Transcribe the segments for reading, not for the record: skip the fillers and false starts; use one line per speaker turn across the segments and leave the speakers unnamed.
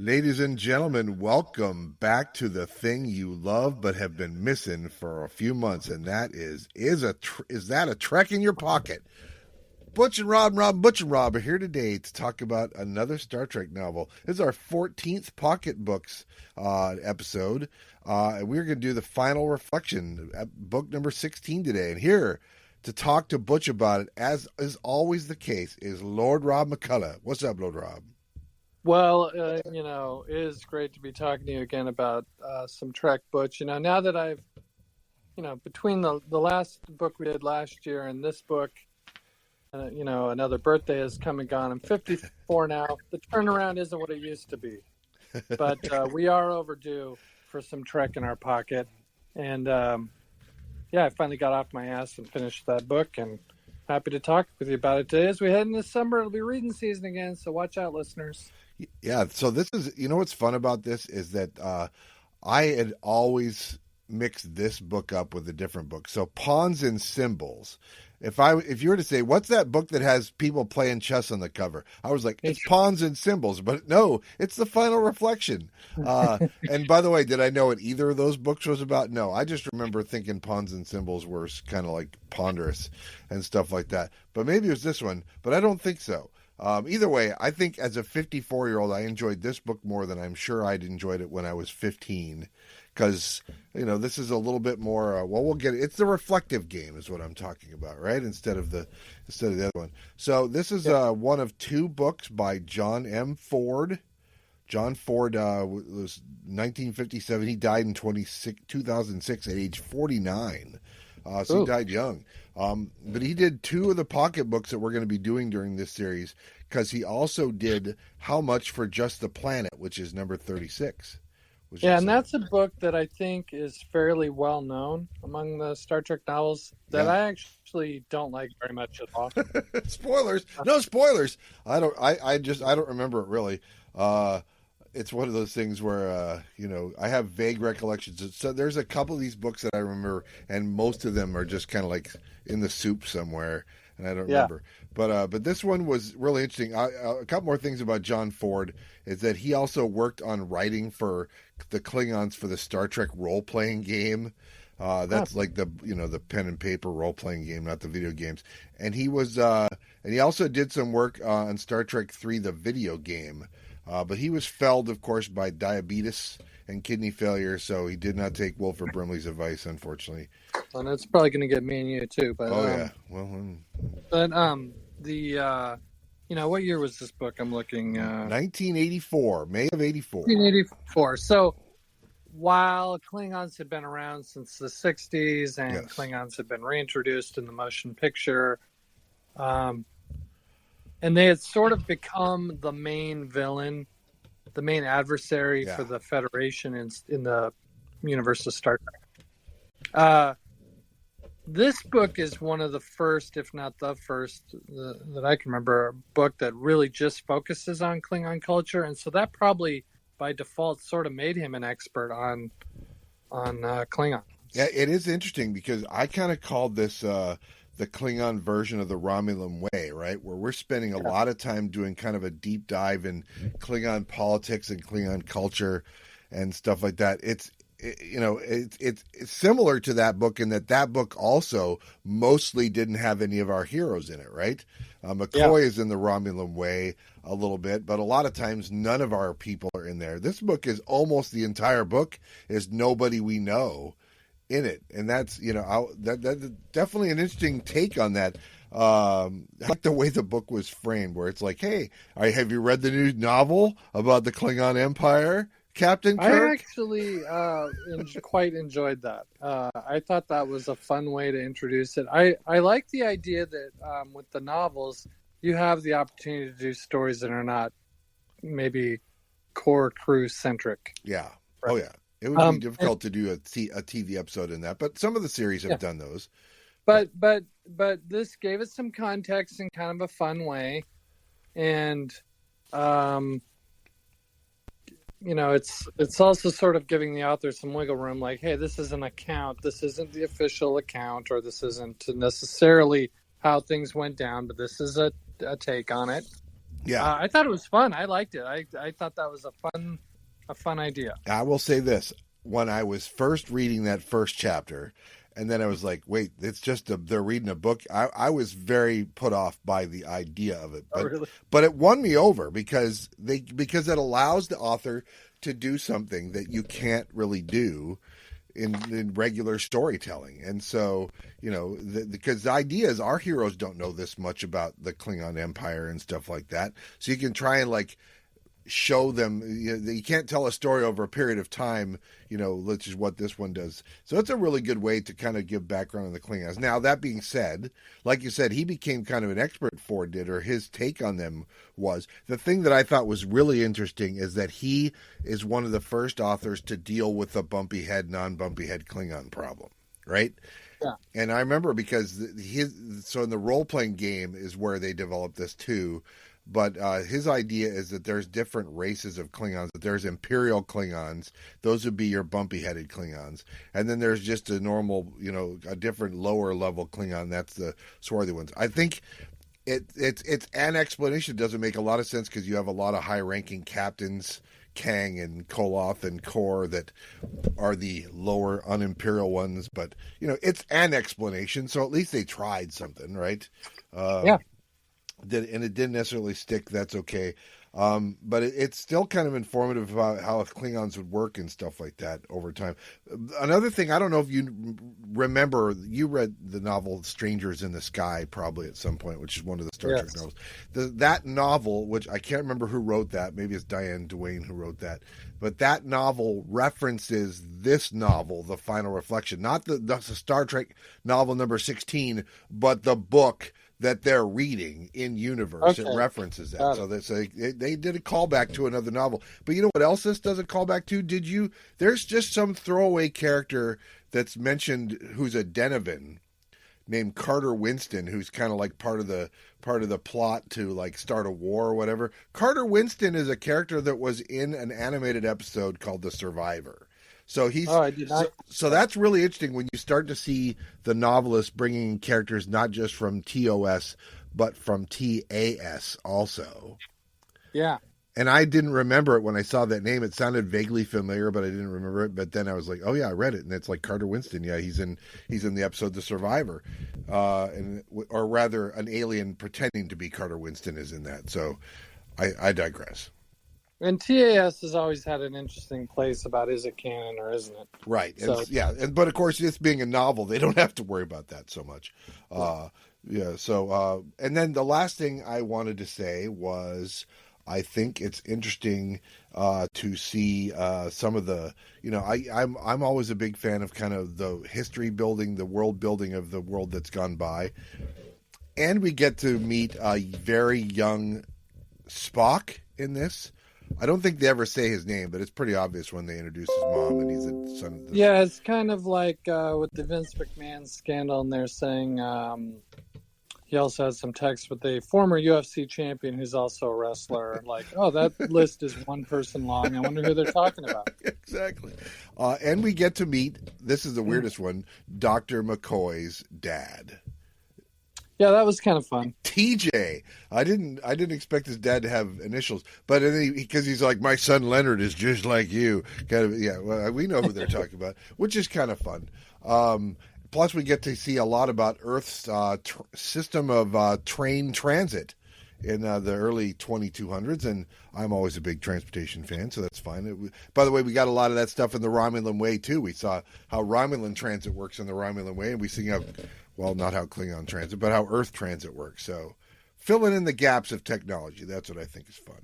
Ladies and gentlemen, welcome back to the thing you love but have been missing for a few months, and that is that a Trek in your pocket? Butch and Rob are here today to talk about another Star Trek novel. This is our 14th Pocket Books episode. We're going to do the final reflection, book number 16 today. And here to talk to Butch about it, as is always the case, is Lord Rob McCullough. What's up, Lord Rob?
Well, it is great to be talking to you again about some Trek, Butch. Now that I've, between the last book we did last year and this book, another birthday has come and gone. I'm 54 now. The turnaround isn't what it used to be. But we are overdue for some Trek in our pocket. And, I finally got off my ass and finished that book, and happy to talk with you about it today. As we head into summer, it'll be reading season again, so watch out, listeners.
Yeah, so this is, what's fun about this is that I had always mixed this book up with a different book. So Pawns and Symbols. If you were to say, what's that book that has people playing chess on the cover? I was like, it's Pawns and Symbols. But no, it's The Final Reflection. And by the way, did I know what either of those books was about? No, I just remember thinking Pawns and Symbols were kind of like ponderous and stuff like that. But maybe it was this one, but I don't think so. Either way, I think as a 54-year-old, I enjoyed this book more than I'm sure I'd enjoyed it when I was 15. Because, this is a little bit more, we'll get it. It's the reflective game is what I'm talking about, right? Instead of the other one. So this is one of two books by John M. Ford. John Ford was 1957. He died in 2006 at age 49. So he died young. But he did two of the pocket books that we're going to be doing during this series, because he also did How Much for Just the Planet, which is number 36.
And that's a book that I think is fairly well known among the Star Trek novels that I actually don't like very much at all.
Spoilers. No spoilers. I don't remember it really. It's one of those things where, I have vague recollections. So there's a couple of these books that I remember, and most of them are just kind of like in the soup somewhere, and I don't remember. But this one was really interesting. A couple more things about John Ford is that he also worked on writing for the Klingons for the Star Trek role-playing game. That's like the pen and paper role-playing game, not the video games. And he was, and he also did some work on Star Trek 3, the video game. But he was felled, of course, by diabetes and kidney failure, so he did not take Wilford Brimley's advice, unfortunately.
And it's probably going to get me and you too. But
yeah. Well,
what year was this book? I'm looking.
1984, May of 84.
1984. So while Klingons had been around since the 60s, and Klingons had been reintroduced in the motion picture, and they had sort of become the main villain, the main adversary for the Federation in the universe of Star Trek. This book is one of the first, if not the first, that I can remember, a book that really just focuses on Klingon culture. And so that probably, by default, sort of made him an expert on Klingon.
Yeah, it is interesting because I kind of called this the Klingon version of the Romulan way, right? Where we're spending a lot of time doing kind of a deep dive in Klingon politics and Klingon culture and stuff like that. It's similar to that book in that book also mostly didn't have any of our heroes in it, right? McCoy is in the Romulan way a little bit, but a lot of times none of our people are in there. This book is almost the entire book is nobody we know in it, and that's that's definitely an interesting take on that. I like the way the book was framed, where it's like, hey, have you read the new novel about the Klingon Empire, Captain Kirk?
I actually quite enjoyed that. I thought that was a fun way to introduce it. I like the idea that with the novels, you have the opportunity to do stories that are not maybe core crew centric.
Yeah. Right? Oh, yeah. It would be difficult to do a TV episode in that, but some of the series have done those.
But this gave us some context in kind of a fun way, and it's also sort of giving the author some wiggle room, like, hey, this is an account, this isn't the official account, or this isn't necessarily how things went down, but this is a take on it.
Yeah.
I thought it was fun. I liked it. I thought that was a fun idea.
I will say this. When I was first reading that first chapter, and then I was like, wait, it's just they're reading a book. I was very put off by the idea of it. But,
really?
But it won me over because it allows the author to do something that you can't really do in regular storytelling. And so, because the idea is our heroes don't know this much about the Klingon Empire and stuff like that. So you can try and show them, you can't tell a story over a period of time, which is what this one does. So it's a really good way to kind of give background on the Klingons. Now, that being said, like you said, he became kind of an expert, Ford did, or his take on them was. The thing that I thought was really interesting is that he is one of the first authors to deal with the bumpy head, non-bumpy head Klingon problem, right?
Yeah.
And I remember because so in the role-playing game is where they developed this too. But his idea is that there's different races of Klingons. That there's Imperial Klingons. Those would be your bumpy-headed Klingons. And then there's just a normal, a different lower-level Klingon. That's the swarthy ones. I think it's an explanation. It doesn't make a lot of sense because you have a lot of high-ranking captains, Kang and Koloth and Kor, that are the lower unimperial ones. But, it's an explanation. So at least they tried something, right?
Yeah.
And it didn't necessarily stick. That's okay. But it's still kind of informative about how Klingons would work and stuff like that over time. Another thing, I don't know if you remember, you read the novel Strangers in the Sky probably at some point, which is one of the Star Trek novels. That novel, which I can't remember who wrote that, maybe it's Diane Duane who wrote that, but that novel references this novel, The Final Reflection, not the Star Trek novel number 16, but the book that they're reading in universe. Okay. It references that. So they did a callback to another novel. But you know what else this does a callback to? There's just some throwaway character that's mentioned who's a Denovan named Carter Winston, who's kind of like part of the plot to start a war or whatever. Carter Winston is a character that was in an animated episode called The Survivor. So so that's really interesting when you start to see the novelist bringing in characters not just from TOS but from TAS also.
Yeah.
And I didn't remember it when I saw that name. It sounded vaguely familiar, but I didn't remember it. But then I was like, oh yeah, I read it, and it's like Carter Winston. Yeah, he's in the episode The Survivor, or rather, an alien pretending to be Carter Winston is in that. So I digress.
And TAS has always had an interesting place about is it canon or isn't it?
Right. So, but of course, this being a novel, they don't have to worry about that so much. So, and then the last thing I wanted to say was, I think it's interesting to see some of the, I'm always a big fan of kind of the history building, the world building of the world that's gone by. And we get to meet a very young Spock in this. I don't think they ever say his name, but it's pretty obvious when they introduce his mom, and he's the son of the...
Yeah, it's kind of like with the Vince McMahon scandal, and they're saying he also has some text with a former UFC champion who's also a wrestler. Like, oh, that list is one person long. I wonder who they're talking about.
Exactly. And we get to meet, this is the weirdest one, Dr. McCoy's dad.
Yeah, that was kind of fun.
TJ. I didn't expect his dad to have initials, but because he's like, my son Leonard is just like you. Kind of, yeah. Well, we know who they're talking about, which is kind of fun. Plus, we get to see a lot about Earth's system of train transit in the early 2200s, and I'm always a big transportation fan, so that's fine. By the way, we got a lot of that stuff in the Romulan Way too. We saw how Romulan transit works in the Romulan Way, and we see how. Well, not how Klingon transit, but how Earth transit works. So filling in the gaps of technology, that's what I think is fun.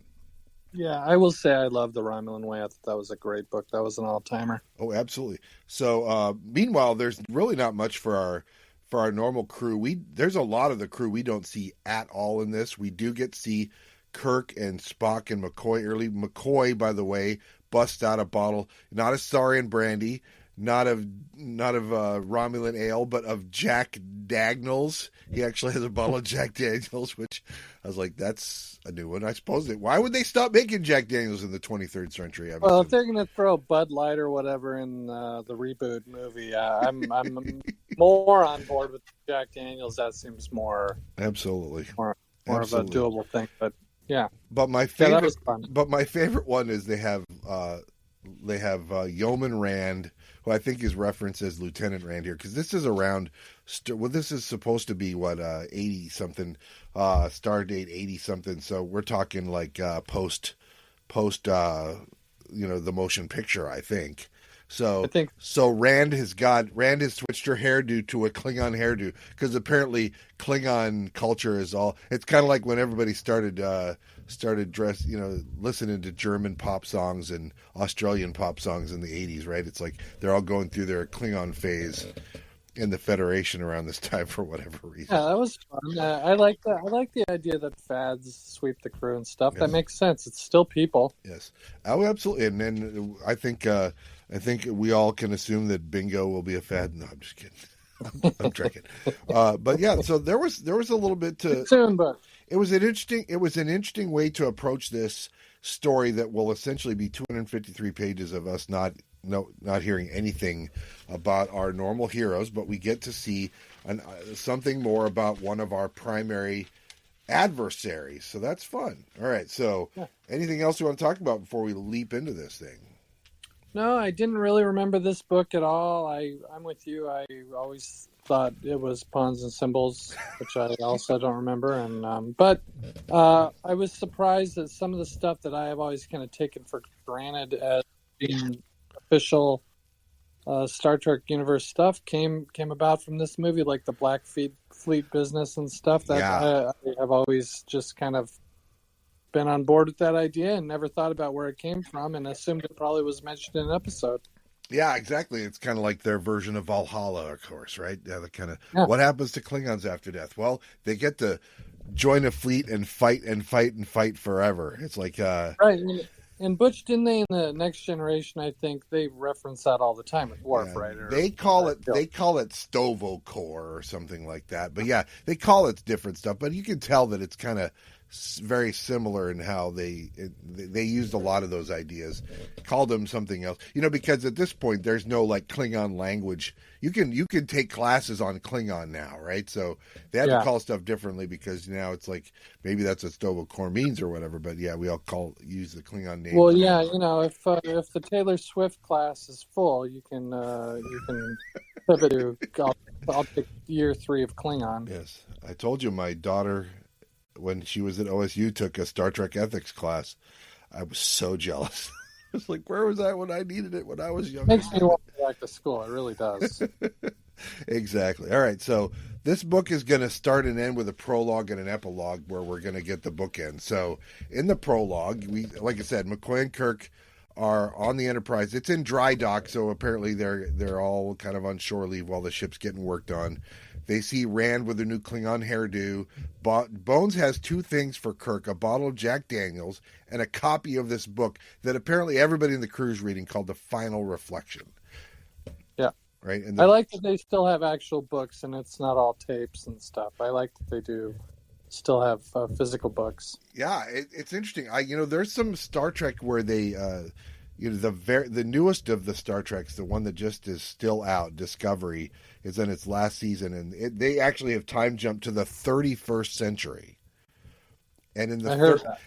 Yeah, I will say I love the Romulan Way. I thought that was a great book. That was an all-timer.
Oh, absolutely. So meanwhile, there's really not much for our normal crew. There's a lot of the crew we don't see at all in this. We do get to see Kirk and Spock and McCoy early. McCoy, by the way, busts out a bottle, not of Saurian brandy, not of Romulan ale, but of Jack Daniels. He actually has a bottle of Jack Daniels, which I was like, that's a new one. I suppose why would they stop making Jack Daniels in the 23rd century?
Well, if they're going to throw Bud Light or whatever in the reboot movie, I'm more on board with Jack Daniels. That seems more
absolutely
of a doable thing. But Yeah.
But my
Yeah,
favorite,
that was fun.
but my favorite one is they have Yeoman Rand, who I think is referenced as Lieutenant Rand here, because this is around. Well, this is supposed to be what 80 something, star date 80 something. So we're talking like post, the motion picture, I think. So Rand has switched her hairdo to a Klingon hairdo, because apparently Klingon culture is all. It's kind of like when everybody started listening to German pop songs and Australian pop songs in the 80s, right? It's like they're all going through their Klingon phase in the Federation around this time for whatever reason.
Yeah, that was fun. I like that. I like the idea that fads sweep the crew and stuff.
Yes.
That makes sense. It's still people.
Yes, oh, absolutely. And then I think we all can assume that bingo will be a fad. No, I'm just kidding. I'm tricking. But yeah, so there was a little bit to.
Soon, but
It was an interesting way to approach this story that will essentially be 253 pages of us not hearing anything about our normal heroes, but we get to see something more about one of our primary adversaries. So that's fun. All right. So anything else you want to talk about before we leap into this thing?
no, I didn't really remember this book at all. I'm with you. I always thought it was Pawns and Symbols, which I also don't remember. And but I was surprised that some of the stuff that I have always kind of taken for granted as being official Star Trek universe stuff came about from this movie, like the Black Fleet business and stuff. That I have always just kind of been on board with that idea and never thought about where it came from, and assumed it probably was mentioned in an episode.
Yeah, exactly. It's kind of like their version of Valhalla, of course, right? Yeah, the kind of what happens to Klingons after death. Well, they get to join a fleet and fight and fight and fight forever. It's like
right. And Butch, didn't they in the Next Generation? I think they reference that all the time with Worf, right? Or,
they call it Stovocore or something like that. But yeah, they call it different stuff. But you can tell that it's kind of very similar in how they used a lot of those ideas, called them something else, because at this point there's no like Klingon language. You can take classes on Klingon now, right? So they have to call stuff differently, because now it's like maybe that's what Stovocore means or whatever. But yeah, we all use the Klingon name.
Well, yeah, if the Taylor Swift class is full, you can pivot to I'll take year 3 of Klingon.
Yes, I told you my daughter, when she was at OSU, took a Star Trek ethics class. I was so jealous. I was like, where was I when I needed it when I was young?
Makes me want to go back to school. It really does.
Exactly. All right. So this book is going to start and end with a prologue and an epilogue where we're going to get the bookend. So in the prologue, like I said, McCoy and Kirk are on the Enterprise. It's in dry dock, so apparently they're all kind of on shore leave while the ship's getting worked on. They see Rand with a new Klingon hairdo. Bones has 2 things for Kirk, a bottle of Jack Daniels and a copy of this book that apparently everybody in the crew is reading, called The Final Reflection.
Yeah.
Right. And
I like that they still have actual books and it's not all tapes and stuff. I like that they do still have physical books.
Yeah, it's interesting. There's some Star Trek where they, the newest of the Star Treks, the one that just is still out, Discovery, is in its last season, and they actually have time jumped to the 31st century. And in the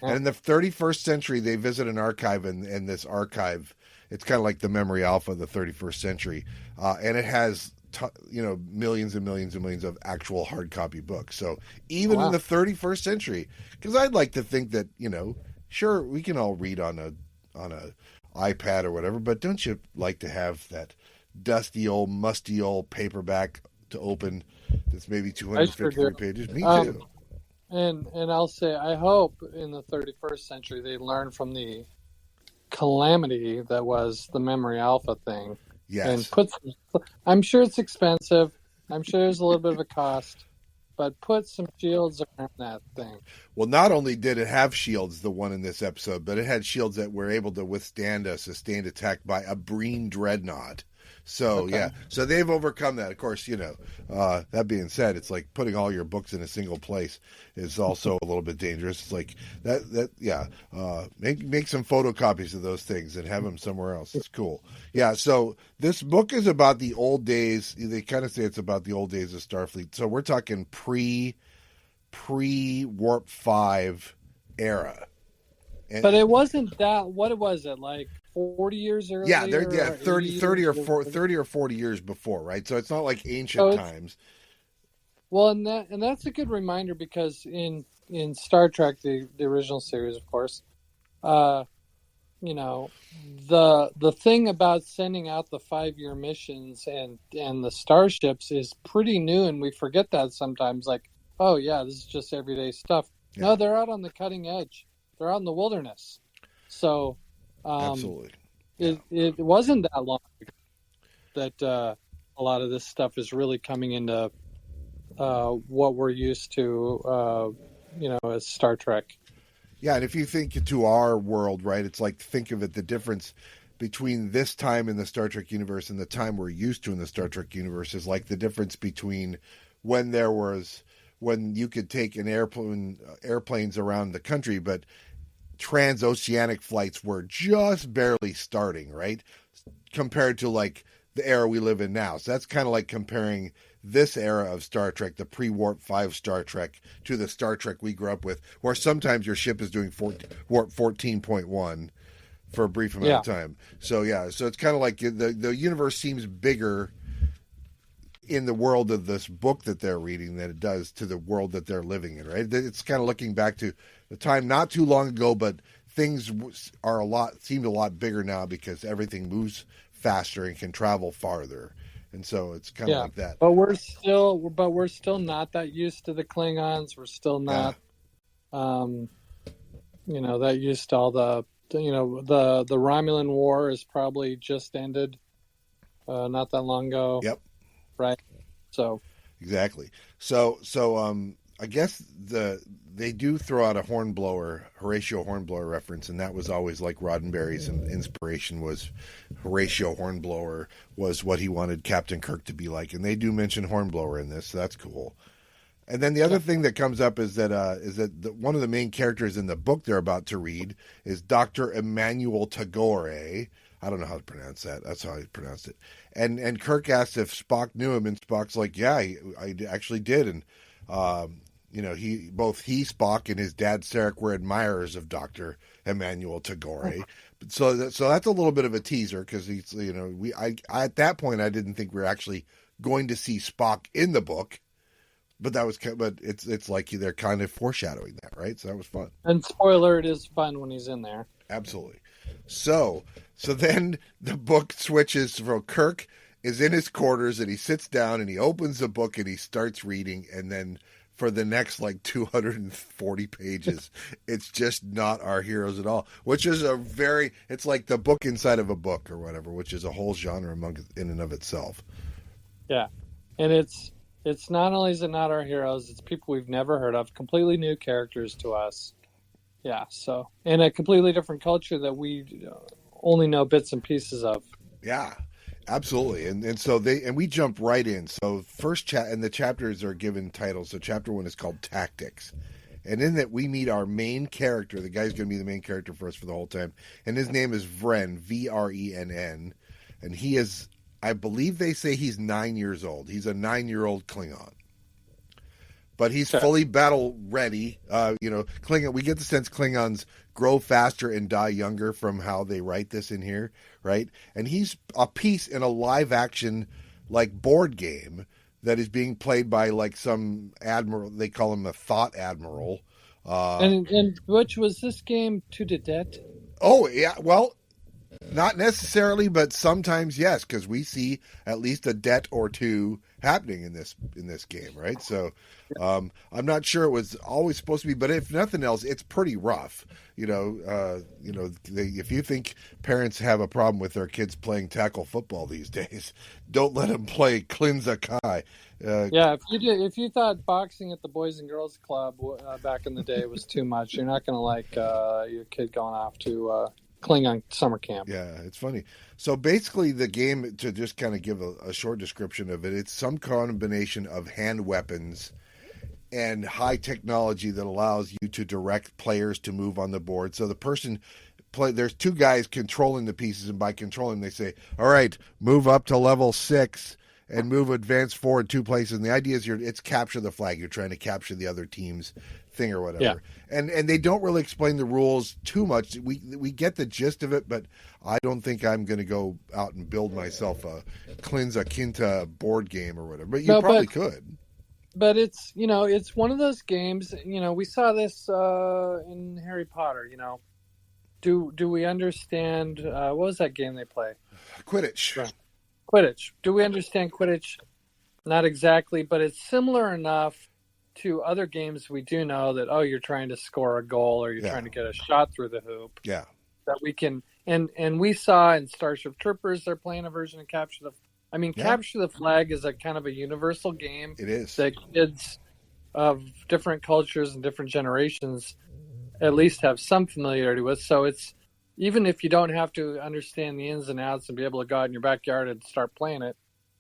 31st century, they visit an archive, and this archive, it's kind of like the Memory Alpha of the 31st century, and it has millions and millions and millions of actual hard copy books. So even in the 31st century, because I'd like to think that sure, we can all read on a iPad or whatever, but don't you like to have that dusty old musty old paperback to open that's maybe 253 pages? Me too.
And I'll say, I hope in the 31st century they learn from the calamity that was the Memory Alpha thing.
Yes.
And I'm sure it's expensive. I'm sure there's a little bit of a cost, but put some shields around that thing.
Well, not only did it have shields, the one in this episode, but it had shields that were able to withstand a sustained attack by a Breen dreadnought. So, yeah. So they've overcome that. Of course, that being said, it's like putting all your books in a single place is also a little bit dangerous. It's like make some photocopies of those things and have them somewhere else. It's cool. Yeah. So this book is about the old days. They kind of say it's about the old days of Starfleet. So we're talking pre Warp 5 era.
But it wasn't that. What was it, like 40 years earlier?
Yeah, they're 30 or 40 years before, right? So it's not like ancient times.
Well, and that's a good reminder, because in Star Trek, the original series, of course, you know, the thing about sending out the 5-year missions and the starships is pretty new, and we forget that sometimes. Like, oh yeah, this is just everyday stuff. Yeah. No, they're out on the cutting edge. They're out in the wilderness. So,
absolutely, yeah.
it wasn't that long ago that a lot of this stuff is really coming into what we're used to, as Star Trek.
Yeah, and if you think to our world, right, it's like, think of it, the difference between this time in the Star Trek universe and the time we're used to in the Star Trek universe is like the difference between when you could take an airplanes around the country, but transoceanic flights were just barely starting, right, compared to like the era we live in now. So that's kind of like comparing this era of Star Trek, the pre-Warp 5 Star Trek, to the Star Trek we grew up with, where sometimes your ship is doing Warp 14.1 for a brief amount of time. So yeah, so it's kind of like the universe seems bigger in the world of this book that they're reading than it does to the world that they're living in, right? It's kind of looking back to the time not too long ago, but things seem a lot bigger now because everything moves faster and can travel farther. And so it's kind of like that.
But we're still not that used to the Klingons. We're still not, that used to all the Romulan War is probably just ended, not that long ago.
Yep.
Right. So.
Exactly. So I guess they do throw out a Horatio Hornblower reference, and that was always like Roddenberry's inspiration was Horatio Hornblower was what he wanted Captain Kirk to be like, and they do mention Hornblower in this, so that's cool. And then the other thing that comes up is that one of the main characters in the book they're about to read is Dr. Emmanuel Tagore. I don't know how to pronounce that. That's how I pronounced it. And Kirk asks if Spock knew him, and Spock's like, yeah, I actually did, and both Spock, and his dad Sarek were admirers of Dr. Emmanuel Tagore. So that's a little bit of a teaser, because he's, at that point I didn't think we were actually going to see Spock in the book, but it's like they're kind of foreshadowing that, right? So that was fun.
And spoiler, it is fun when he's in there.
Absolutely. So then the book switches from Kirk is in his quarters, and he sits down and he opens the book and he starts reading, and then for the next like 240 pages, it's just not our heroes at all, which is it's like the book inside of a book or whatever, which is a whole genre in and of itself.
Yeah. And it's not only is it not our heroes, it's people we've never heard of, completely new characters to us. Yeah. So, in a completely different culture that we only know bits and pieces of.
Yeah. Absolutely, and so we jump right in. So and the chapters are given titles. So chapter 1 is called Tactics, and in that we meet our main character. The guy's going to be the main character for us for the whole time, and his name is Vrenn, Vrenn, and he is, I believe they say he's 9 years old. He's a 9-year-old Klingon, but he's fully battle ready. Klingon. We get the sense Klingons grow faster and die younger from how they write this in here, right? And he's a piece in a live action like board game that is being played by like some admiral. They call him a thought admiral.
And which was this game to the death?
Oh yeah, well, not necessarily, but sometimes yes, because we see at least a debt or two happening in this game, right? So I'm not sure it was always supposed to be, but if nothing else, it's pretty rough. If you think parents have a problem with their kids playing tackle football these days, don't let them play Klingon.
If you thought boxing at the Boys and Girls Club back in the day was too much, you're not going to like your kid going off to Klingon summer camp.
Yeah, it's funny. So basically the game, to just kind of give a short description of it, it's some combination of hand weapons and high technology that allows you to direct players to move on the board. So the person there's two guys controlling the pieces, and by controlling they say, all right, move up to level 6 and advance forward 2 places. And the idea is it's capture the flag. You're trying to capture the other team's thing or whatever.
Yeah.
And they don't really explain the rules too much. We get the gist of it, but I don't think I'm going to go out and build myself a Klinza Quinta board game or whatever. But you probably could.
But it's, it's one of those games, we saw this in Harry Potter, Do we understand, what was that game they play?
Quidditch.
Right. Quidditch. Do we understand Quidditch? Not exactly, but it's similar enough to other games we do know that, you're trying to score a goal or you're trying to get a shot through the hoop.
Yeah.
That we can, and we saw in Starship Troopers, they're playing a version of Capture the Flag is a kind of a universal game.
It is.
That kids of different cultures and different generations at least have some familiarity with. So it's, even if you don't have to understand the ins and outs and be able to go out in your backyard and start playing it,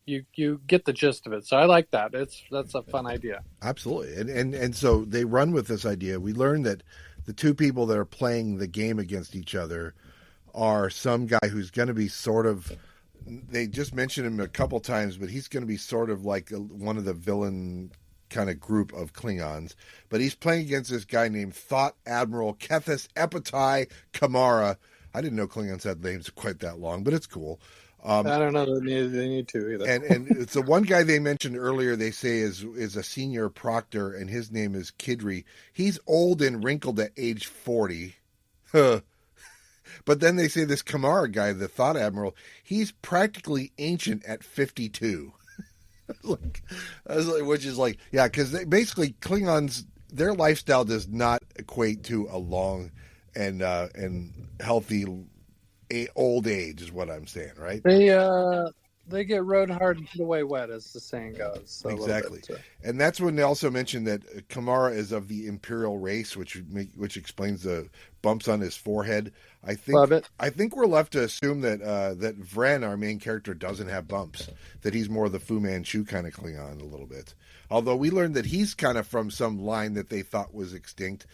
you get the gist of it. So I like that. That's a fun idea.
Absolutely. And so they run with this idea. We learn that the two people that are playing the game against each other are some guy who's going to be sort of, they just mentioned him a couple times, but he's going to be sort of like one of the villain kind of group of Klingons. But he's playing against this guy named Thought Admiral Kethis Epitai Kamara. I didn't know Klingons had names quite that long, but it's cool.
I don't know that they need to either.
And it's the one guy they mentioned earlier, they say is a senior proctor, and his name is Kidri. He's old and wrinkled at age 40. But then they say this Kamara guy, the Thought Admiral, he's practically ancient at 52. Which is like, yeah, because basically Klingons, their lifestyle does not equate to a long and healthy old age, is what I'm saying, right?
They get rode hard and put away wet, as the saying goes. So
exactly. And that's when they also mentioned that Kamara is of the Imperial race, which explains the bumps on his forehead. I think we're left to assume that that Vren, our main character, doesn't have bumps. That he's more of the Fu Manchu kind of Klingon a little bit. Although we learned that he's kind of from some line that they thought was extinct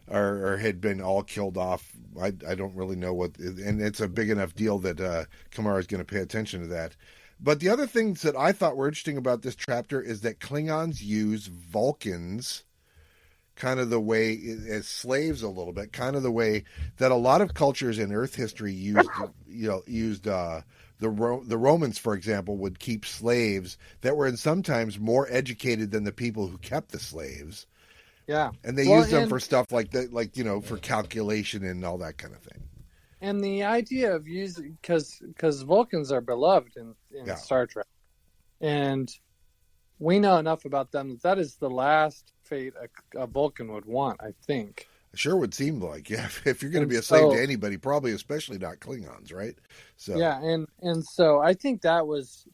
or had been all killed off. I don't really know what, and it's a big enough deal that Kamara is going to pay attention to that. But the other things that I thought were interesting about this chapter is that Klingons use Vulcans kind of the way, as slaves a little bit, kind of the way that a lot of cultures in Earth history used the Romans, for example, would keep slaves that were sometimes more educated than the people who kept the slaves.
Yeah.
And they use them for stuff like that, for calculation and all that kind of thing.
And the idea of using, because Vulcans are beloved in Star Trek, and we know enough about them that is the last fate a Vulcan would want, I think.
It sure would seem like, yeah. If you're going to be a slave to anybody, probably especially not Klingons, right? So
yeah, and so I think that was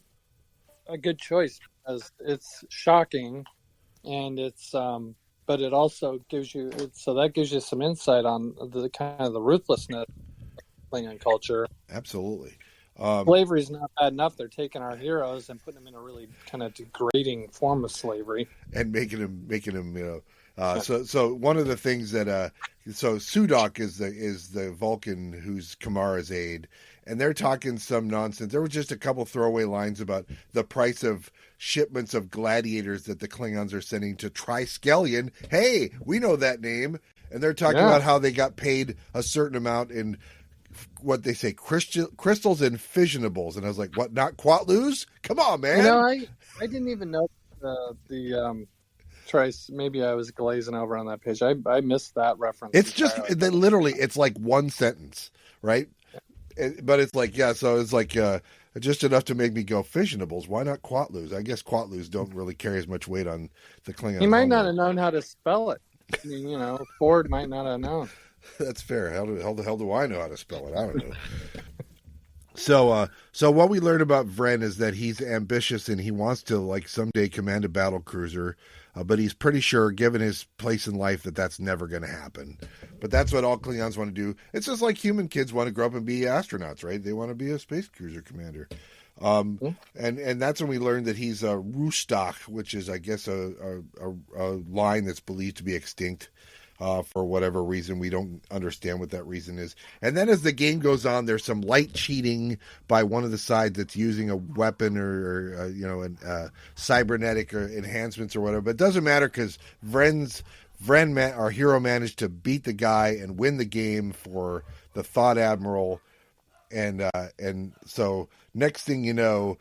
a good choice because it's shocking, and it's but it also gives you some insight on the kind of the ruthlessness Klingon culture.
Absolutely.
Slavery is not bad enough. They're taking our heroes and putting them in a really kind of degrading form of slavery
and making them, so one of the things that so Sudok is the Vulcan who's Kamara's aide, and they're talking some nonsense. There was just a couple throwaway lines about the price of shipments of gladiators that the Klingons are sending to Triskelion. Hey, we know that name. And they're talking about how they got paid a certain amount in what they say, crystals and fissionables. And I was like, what, not Quatlus? Come on, man.
I didn't even know the Trice. Maybe I was glazing over on that page. I missed that reference.
It's just, literally, it's like one sentence, right? Yeah. But it's like, so it's like just enough to make me go, fissionables. Why not Quatlus? I guess Quatlus don't really carry as much weight on the Klingon.
He might not have known how to spell it. I mean, Ford might not have known.
That's fair. How the hell do I know how to spell it? I don't know. So what we learn about Vren is that he's ambitious and he wants to someday command a battle cruiser, but he's pretty sure, given his place in life, that that's never going to happen. But that's what all Klingons want to do. It's just like human kids want to grow up and be astronauts, right? They want to be a space cruiser commander. And that's when we learned that he's a Rustak, which is, I guess, a line that's believed to be extinct. For whatever reason. We don't understand what that reason is. And then as the game goes on, there's some light cheating by one of the sides that's using a weapon or cybernetic or enhancements or whatever. But it doesn't matter because Vren's our hero, managed to beat the guy and win the game for the Thought Admiral. And so next thing you know,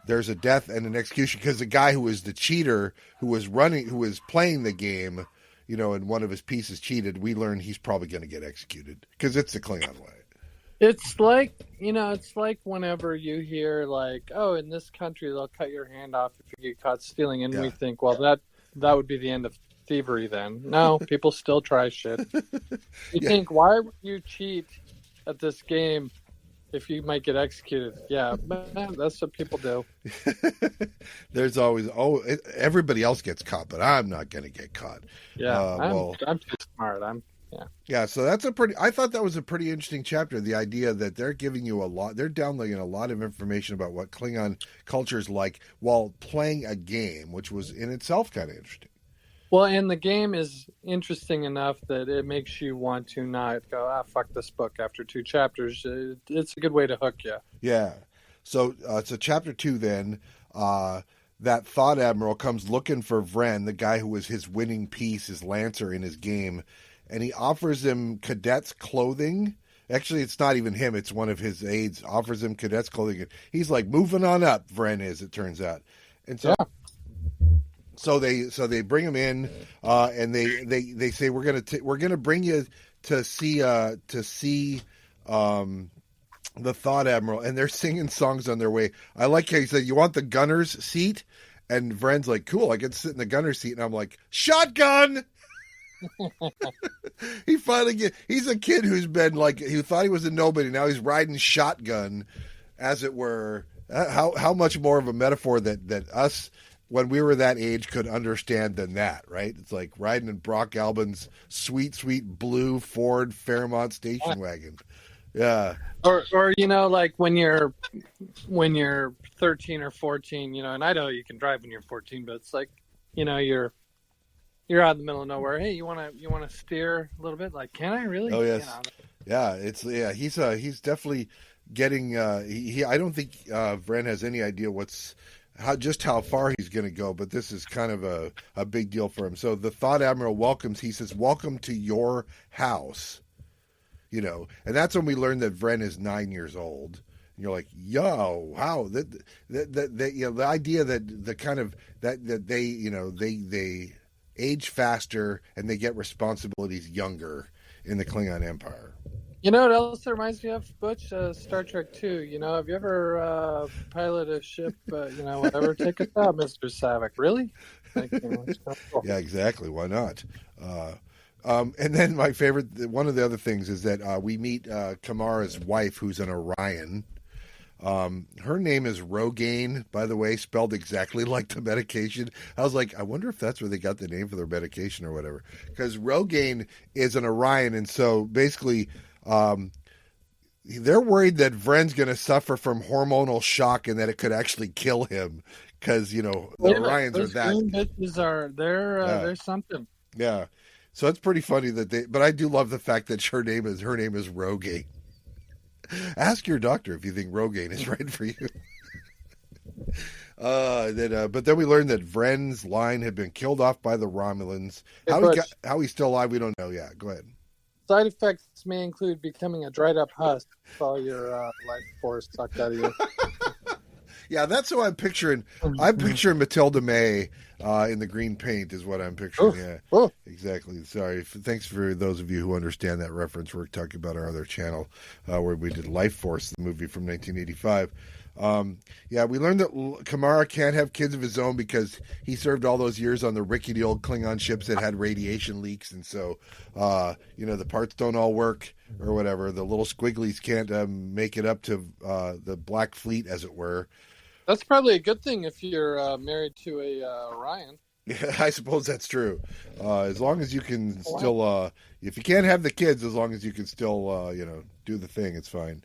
there's a death and an execution because the guy who was the cheater, who was playing the game, and one of his pieces cheated. We learn he's probably going to get executed because it's the Klingon way.
It's like, it's like whenever you hear like, oh, in this country they'll cut your hand off if you get caught stealing, and we think, well, that would be the end of thievery then. No, people still try shit. You think, why would you cheat at this game if you might get executed? Yeah, man, that's what people do.
There's always, everybody else gets caught, but I'm not going to get caught.
Yeah, I'm too smart. Yeah,
so I thought that was a pretty interesting chapter. The idea that they're giving you they're downloading a lot of information about what Klingon culture is like while playing a game, which was in itself kind of interesting.
Well, and the game is interesting enough that it makes you want to not go, fuck this book after 2 chapters. It's a good way to hook you.
Yeah. So chapter 2 then, that Thought Admiral comes looking for Vren, the guy who was his winning piece, his Lancer in his game, and he offers him cadet's clothing. Actually, it's not even him. It's one of his aides offers him cadet's clothing. He's like, moving on up, Vren is, it turns out. And so... Yeah. So they bring him in, and they say we're gonna bring you to see the Thought Admiral, and they're singing songs on their way. I like how he said, "You want the gunner's seat?" And Vren's like, "Cool, I get to sit in the gunner's seat." And I'm like, "Shotgun!" He's a kid who's been like, who thought he was a nobody. Now he's riding shotgun, as it were. How much more of a metaphor that us, when we were that age, could understand than that, right? It's like riding in Brock Albin's sweet, sweet blue Ford Fairmont station wagon. Yeah.
Or like when you're 13 or 14, and I know you can drive when you're 14, but it's like, you're out in the middle of nowhere. Hey, you want to steer a little bit? Like, can I really?
Oh yes. Yeah. He's definitely getting. I don't think Vren has any idea how far he's going to go, but this is kind of a big deal for him. So the Thought Admiral he says, "Welcome to your house," and that's when we learn that Vren is 9 years old. And you're like, yo, wow, the idea that the kind of that they age faster and they get responsibilities younger in the Klingon Empire.
You know what else reminds me of, Butch? Star Trek 2. Have you ever piloted a ship, whatever? Take us out, Mr. Savick. Really? It's cool.
Yeah, exactly. Why not? And then my favorite, one of the other things is that we meet Kamara's wife, who's an Orion. Her name is Rogaine, by the way, spelled exactly like the medication. I was like, I wonder if that's where they got the name for their medication or whatever. Because Rogaine is an Orion, and so basically... they're worried that Vren's going to suffer from hormonal shock and that it could actually kill him because the Orions are that.
Bitches they're something.
Yeah, so it's pretty funny that but I do love the fact that her name is Rogaine. Ask your doctor if you think Rogaine is right for you. But then we learned that Vren's line had been killed off by the Romulans. How he's still alive, we don't know. Yeah, go ahead.
Side effects may include becoming a dried up husk with all your life force sucked out of you.
Yeah, that's what I'm picturing. I'm picturing Matilda May in the green paint is what I'm picturing. Yeah, exactly. Sorry. Thanks for those of you who understand that reference. We're talking about our other channel where we did Life Force, the movie from 1985. We learned that Kamara can't have kids of his own because he served all those years on the rickety old Klingon ships that had radiation leaks, and so the parts don't all work or whatever. The little squigglies can't make it up to the Black Fleet, as it were.
That's probably a good thing if you're married to a Orion.
Yeah, I suppose that's true. As long as you can still, if you can't have the kids, as long as you can still, do the thing, it's fine.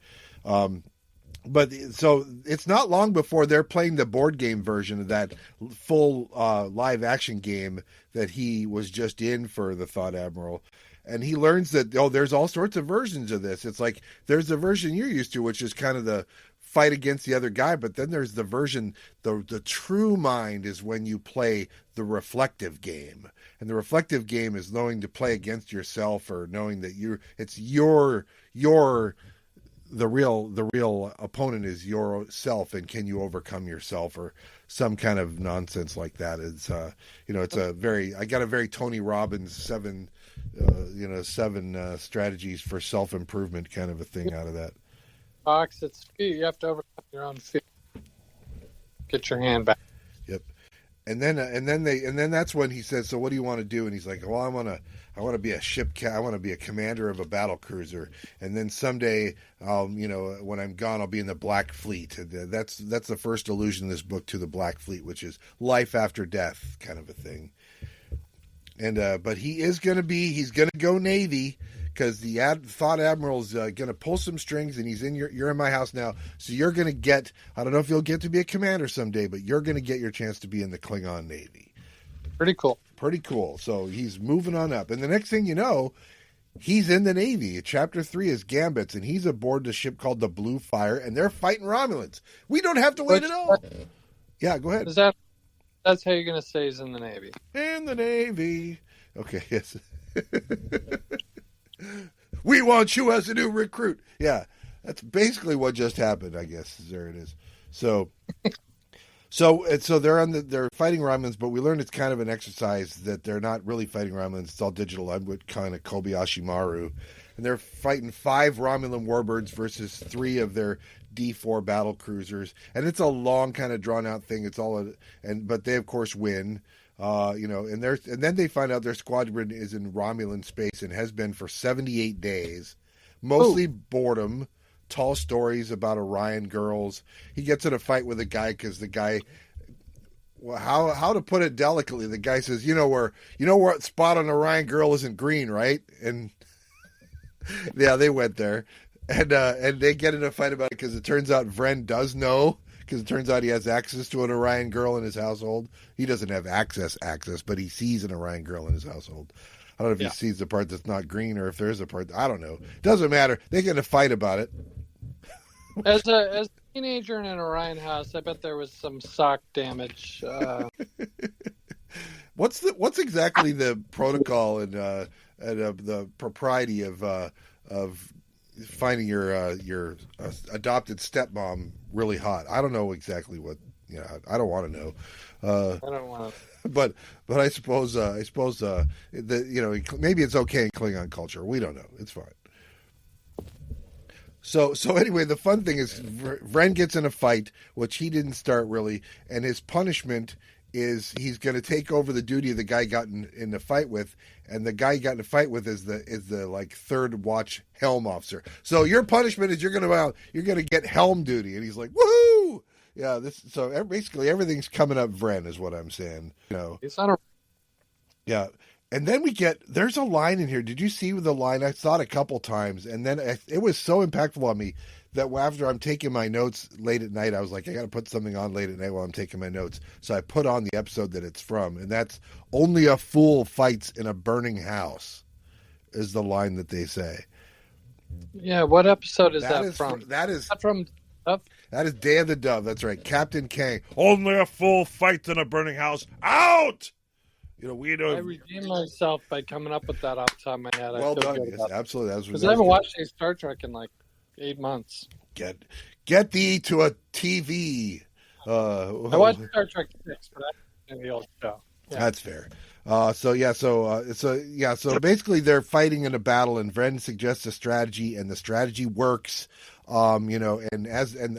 But so it's not long before they're playing the board game version of that full live action game that he was just in for the Thought Admiral. And he learns that, there's all sorts of versions of this. It's like there's the version you're used to, which is kind of the fight against the other guy. But then there's the version, the true mind is when you play the reflective game. And the reflective game is knowing to play against yourself, or knowing that the real opponent is yourself, and can you overcome yourself, or some kind of nonsense like that. It's it's I got a very Tony Robbins seven strategies for self-improvement kind of a thing out of that.
Fox, it's fear. You have to overcome your own fear. Get your hand back.
Yep. And then that's when he says, "So what do you want to do?" And he's like, "Well, I want to be I want to be a commander of a battle cruiser, and then someday, when I'm gone, I'll be in the Black Fleet." And that's the first allusion in this book to the Black Fleet, which is life after death kind of a thing. And but he's going to go Navy, because the thought admiral's going to pull some strings, and you're in my house now, so you're going to get, I don't know if you'll get to be a commander someday, but you're going to get your chance to be in the Klingon Navy.
Pretty cool. So he's moving on up, and the next thing you know, he's in the Navy. Chapter 3 is Gambits, and he's aboard the ship called the Blue Fire, and they're fighting Romulans. We don't have to wait at all. Yeah, go ahead. That's how you're going to say he's in the Navy.
In the Navy. Okay, yes. We want you as a new recruit. Yeah, that's basically what just happened, I guess. There it is. So they're fighting Romulans, but we learned it's kind of an exercise that they're not really fighting Romulans. It's all digital. I'm with kind of Kobayashi Maru, and they're fighting 5 Romulan warbirds versus 3 of their D4 battle cruisers, and it's a long kind of drawn out thing. But they of course win. And then they find out their squadron is in Romulan space and has been for 78 days. Mostly boredom, tall stories about Orion girls. He gets in a fight with a guy because the guy, how to put it delicately, the guy says, what spot on Orion girl isn't green, right? And yeah, they went there, and they get in a fight about it because it turns out Vren does know. Because it turns out he has access to an Orion girl in his household. He doesn't have access, but he sees an Orion girl in his household. I don't know if he sees the part that's not green, or if there's a part. I don't know. Doesn't matter. They get in a fight about it.
As a teenager in an Orion house, I bet there was some sock damage.
What's exactly the protocol and the propriety of finding your adopted stepmom really hot? I don't know exactly what. I don't want to know.
I don't want to.
But I suppose maybe it's okay in Klingon culture. We don't know. It's fine. So anyway, the fun thing is Vren gets in a fight, which he didn't start really, and his punishment is he's going to take over the duty of the guy got in the fight with, and the guy he got in a fight with is the like third watch helm officer. So your punishment is you're going to get helm duty, and he's like, woohoo! Yeah, so basically everything's coming up Vren is what I'm saying.
It's not a.
Yeah, and then there's a line in here. Did you see the line? I saw it a couple times, and then it was so impactful on me that after I'm taking my notes late at night, I was like, I got to put something on late at night while I'm taking my notes. So I put on the episode that it's from, and that's "Only a fool fights in a burning house," is the line that they say.
Yeah, what episode is that from?
That is
from.
That is Day of the Dove. That's right, Captain Kang. Only a fool fights in a burning house. Out. We don't.
I redeemed myself by coming up with that off the top of my head.
Well done. Yes, absolutely.
Because I haven't watched any Star Trek in like 8 months.
Get thee to a TV.
I watched Star Trek 6, but I didn't the old show. Yeah.
That's fair. So basically they're fighting in a battle, and Vren suggests a strategy, and the strategy works. And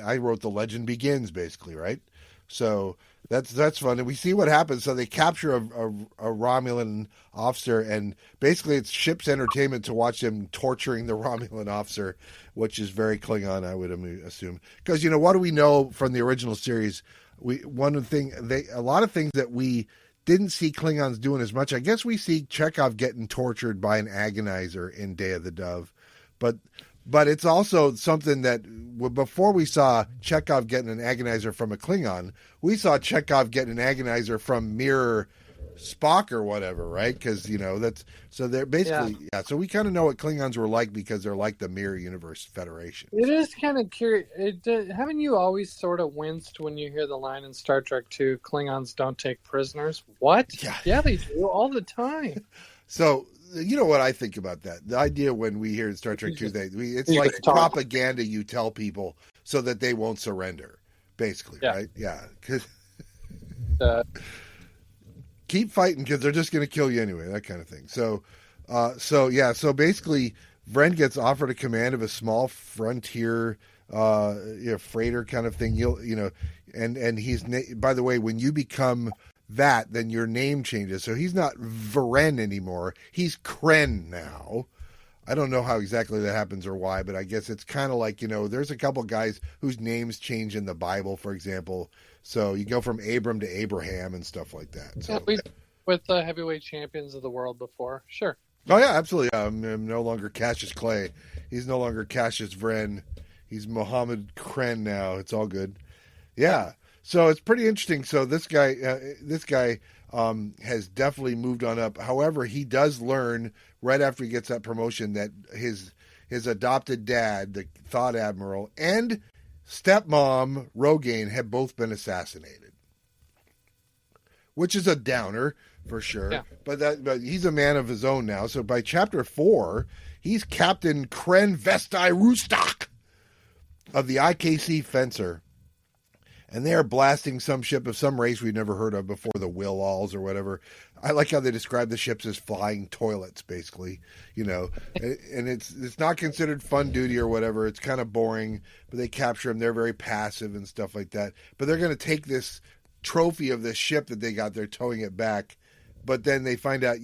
I wrote the legend begins basically, right? So that's fun, and we see what happens. So they capture a Romulan officer, and basically it's ship's entertainment to watch them torturing the Romulan officer, which is very Klingon, I would assume. Because what do we know from the original series? A lot of things that we didn't see Klingons doing as much. I guess we see Chekhov getting tortured by an agonizer in Day of the Dove, but it's also something that before we saw Chekhov getting an agonizer from a Klingon, we saw Chekhov getting an agonizer from mirror Spock or whatever, right? Because that's so they're basically So we kind of know what Klingons were like because they're like the Mirror Universe Federation.
It is kind of curious. Haven't you always sort of winced when you hear the line in Star Trek 2, Klingons don't take prisoners? What? Yeah, they do all the time.
So, you know what I think about that? The idea when we hear in Star Trek 2, it's like propaganda you tell people so that they won't surrender, basically, right? Yeah. Keep fighting because they're just going to kill you anyway, that kind of thing. So basically, Vren gets offered a command of a small frontier freighter kind of thing. And he's, by the way, when you become that, then your name changes. So he's not Vren anymore. He's Kren now. I don't know how exactly that happens or why, but I guess it's kind of like, there's a couple guys whose names change in the Bible, for example. So you go from Abram to Abraham and stuff like that. So.
Yeah, with the heavyweight champions of the world before. Sure.
Oh, yeah, absolutely. I'm no longer Cassius Clay. He's no longer Cassius Vren. He's Mohammed Kren now. It's all good. Yeah. So it's pretty interesting. So this guy has definitely moved on up. However, he does learn right after he gets that promotion that his adopted dad, the Thought Admiral, and stepmom Rogaine have both been assassinated, which is a downer for sure. Yeah. But he's a man of his own now. So by chapter 4, he's Captain Kren Vesti Rustak of the IKC Fencer. And they are blasting some ship of some race we've never heard of before, the Will-Alls or whatever. I like how they describe the ships as flying toilets, basically, and it's not considered fun duty or whatever. It's kind of boring, but they capture them. They're very passive and stuff like that. But they're going to take this trophy of this ship that they got. They're towing it back. But then they find out,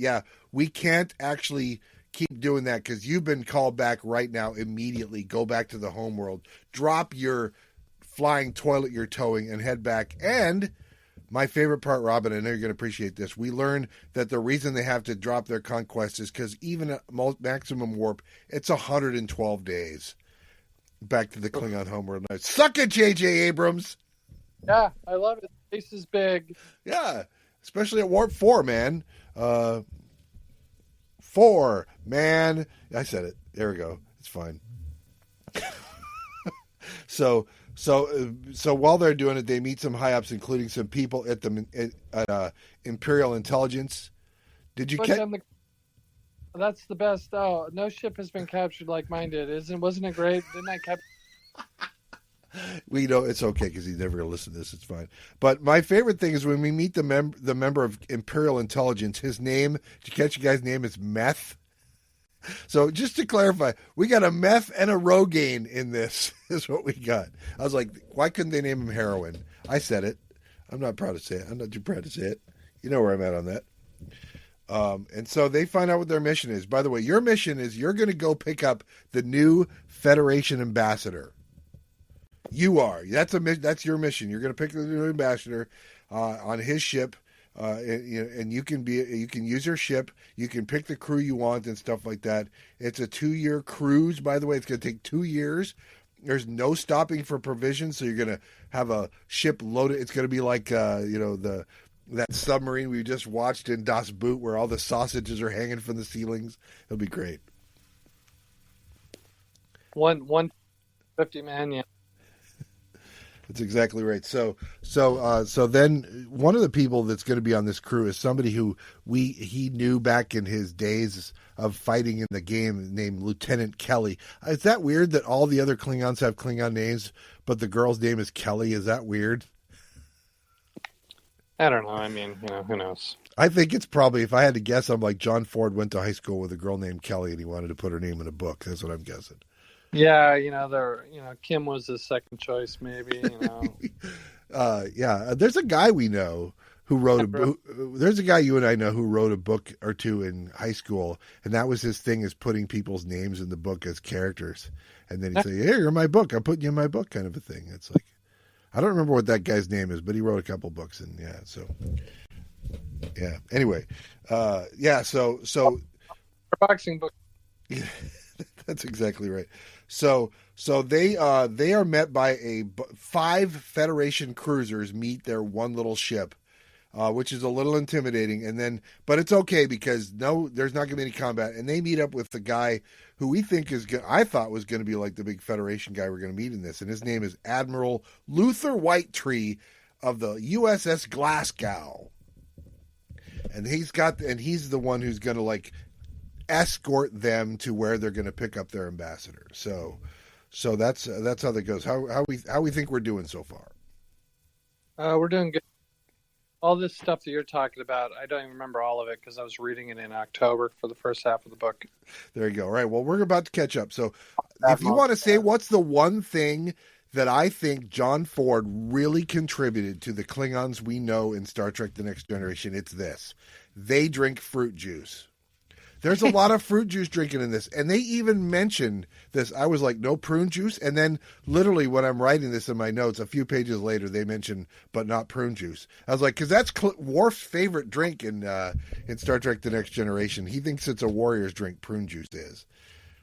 we can't actually keep doing that because you've been called back right now immediately. Go back to the homeworld. Drop your flying toilet you're towing and head back. And my favorite part, Robin, I know you're going to appreciate this. We learn that the reason they have to drop their conquest is because even at maximum warp, it's 112 days back to the Klingon homeworld. Suck it, J.J. Abrams.
Yeah, I love it. Space is big.
Yeah, especially at warp 4, man. 4, man. I said it. There we go. It's fine. So while they're doing it, they meet some high ups, including some people at the Imperial Intelligence. Did you catch?
That's the best. Oh, no ship has been captured like mine did. Wasn't it great? Didn't I capture?
We know it's okay because he's never going to listen to this. It's fine. But my favorite thing is when we meet the member of Imperial Intelligence. His name. Did you catch the guy's name? Is Meth. So just to clarify, we got a Meth and a Rogaine in this is what we got. I was like, why couldn't they name him Heroin? I said it. I'm not proud to say it. I'm not too proud to say it. You know where I'm at on that. And so they find out what their mission is. By the way, your mission is you're going to go pick up the new Federation ambassador. You are. That's your mission. You're going to pick the new ambassador on his ship. And you can use your ship. You can pick the crew you want and stuff like that. It's a 2-year cruise, by the way. It's going to take 2 years. There's no stopping for provisions, so you're going to have a ship loaded. It's going to be like that submarine we just watched in Das Boot, where all the sausages are hanging from the ceilings. It'll be great.
150 man, yeah.
That's exactly right. So then one of the people that's going to be on this crew is somebody who he knew back in his days of fighting in the game, named Lieutenant Kelly. Is that weird that all the other Klingons have Klingon names, but the girl's name is Kelly? Is that weird?
I don't know. I mean, who knows?
I think it's probably, if I had to guess, I'm like John Ford went to high school with a girl named Kelly and he wanted to put her name in a book. That's what I'm guessing.
Yeah, Kim was his second choice, maybe.
Yeah, there's a guy we know who wrote there's a guy you and I know who wrote a book or two in high school, and that was his thing, is putting people's names in the book as characters, and then he'd say, "Here, you're my book. I'm putting you in my book," kind of a thing. It's like, I don't remember what that guy's name is, but he wrote a couple books, and Anyway, so
boxing book.
Yeah, that's exactly right. So they are met by 5 Federation cruisers meet their one little ship, which is a little intimidating. And then, but it's okay because there's not going to be any combat. And they meet up with the guy who we think I thought was going to be like the big Federation guy we're going to meet in this. And his name is Admiral Luther Whitetree of the USS Glasgow. And he's the one who's going to like escort them to where they're going to pick up their ambassador. So that's how that goes. How we think we're doing so far?
We're doing good. All this stuff that you're talking about, I don't even remember all of it because I was reading it in October for the first half of the book.
There you go. All right. Well, we're about to catch up. So if you want to say what's the one thing that I think John Ford really contributed to the Klingons we know in Star Trek The Next Generation, it's this. They drink fruit juice. There's a lot of fruit juice drinking in this. And they even mentioned this. I was like, no prune juice? And then literally when I'm writing this in my notes, a few pages later, they mentioned, but not prune juice. I was like, because that's Worf's favorite drink in Star Trek The Next Generation. He thinks it's a warrior's drink, prune juice is.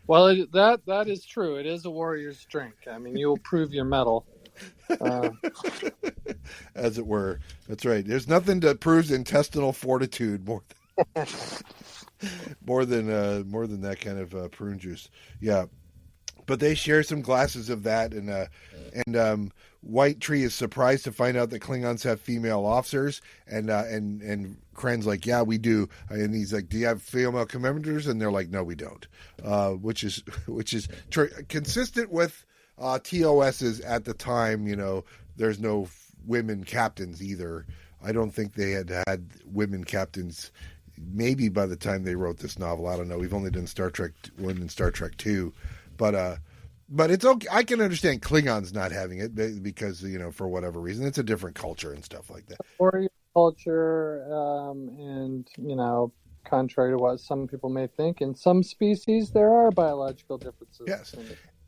Well, that is true. It is a warrior's drink. I mean, you'll prove your mettle.
As it were. That's right. There's nothing that proves intestinal fortitude more than that kind of prune juice. Yeah. But they share some glasses of that, and Whitetree is surprised to find out that Klingons have female officers, and Kren's like, yeah, we do, and he's like, do you have female commanders? And they're like, no, we don't, which is consistent with TOS's at the time. You know, there's no women captains either. I don't think they had women captains. Maybe by the time they wrote this novel, I don't know. We've only done Star Trek 1 and Star Trek 2. But it's okay. I can understand Klingons not having it because, you know, for whatever reason, it's a different culture and stuff like that.
Warrior culture, and, you know, contrary to what some people may think, in some species there are biological differences.
Yes.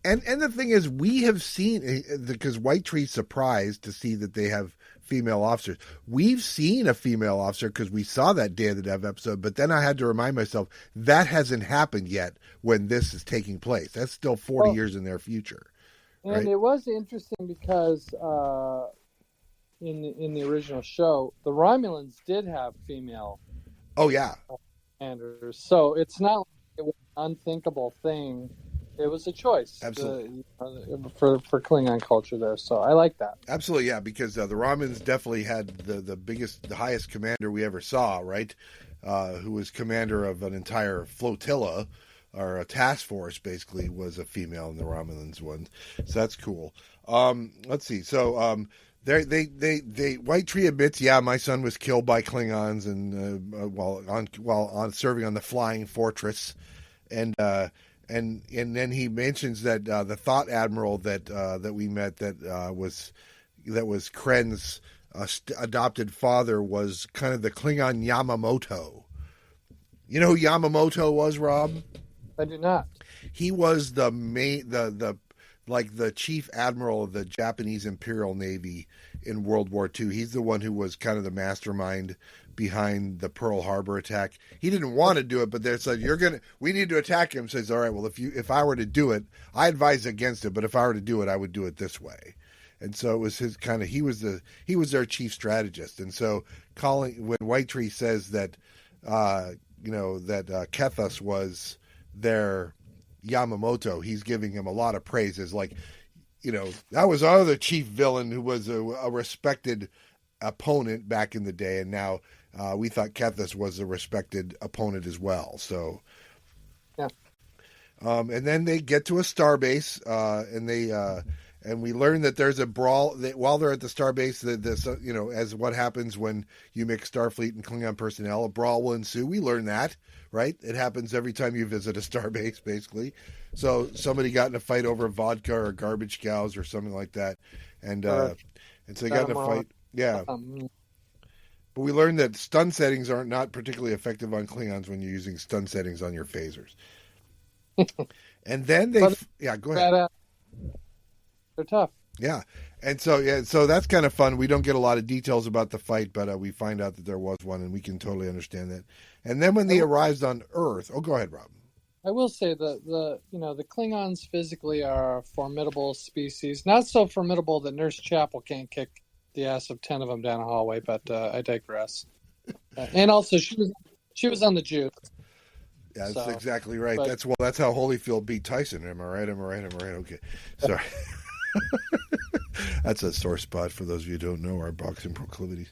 And the thing is, we have seen, because Whitetree's surprised to see that they have female officers. We've seen a female officer because we saw that Day of the Dev episode, but then I had to remind myself that hasn't happened yet when this is taking place. That's still 40 years in their future.
And
right?
It was interesting because in the original show, the Romulans did have female commanders. So it's not like it was an unthinkable thing. It was a choice.
Absolutely.
For Klingon culture there. So I like that.
Absolutely, yeah, because the Romulans definitely had the highest commander we ever saw, right? Who was commander of an entire flotilla or a task force, basically, was a female in the Romulans one. So that's cool. Let's see. So Whitetree admits, yeah, my son was killed by Klingons and while serving on the Flying Fortress, and then he mentions that the Thought Admiral that we met that was Kren's adopted father was kind of the Klingon Yamamoto. You know who Yamamoto was, Rob?
I do not.
He was the chief admiral of the Japanese Imperial Navy in World War II. He's the one who was kind of the mastermind behind the Pearl Harbor attack. He didn't want to do it, but they said, we need to attack him. Says, all right, well, if I were to do it, I advise against it, but if I were to do it, I would do it this way. And so it was his kind of, he was their chief strategist. And so when Whitetree says that, that Kethos was their Yamamoto, he's giving him a lot of praises. Like, you know, that was our other chief villain who was a respected opponent back in the day, and now we thought Kethos was a respected opponent as well. So,
yeah.
And then they get to a starbase, and we learn that there's a brawl while they're at the starbase. As what happens when you mix Starfleet and Klingon personnel, a brawl will ensue. We learn that, right? It happens every time you visit a starbase, basically. So somebody got in a fight over vodka or garbage cows or something like that, and so they got in a fight. Yeah. But we learned that stun settings are not particularly effective on Klingons when you're using stun settings on your phasers. And then go ahead.
They're tough.
Yeah. And so that's kind of fun. We don't get a lot of details about the fight, but we find out that there was one, and we can totally understand that. And then when they arrived on Earth, go ahead, Rob.
I will say that the Klingons physically are a formidable species. Not so formidable that Nurse Chapel can't kick the ass of 10 of them down a hallway, but I digress. And also, she was on the juice.
Yeah, that's exactly right. But, that's how Holyfield beat Tyson. Am I right? Okay, sorry. That's a sore spot for those of you who don't know our boxing proclivities.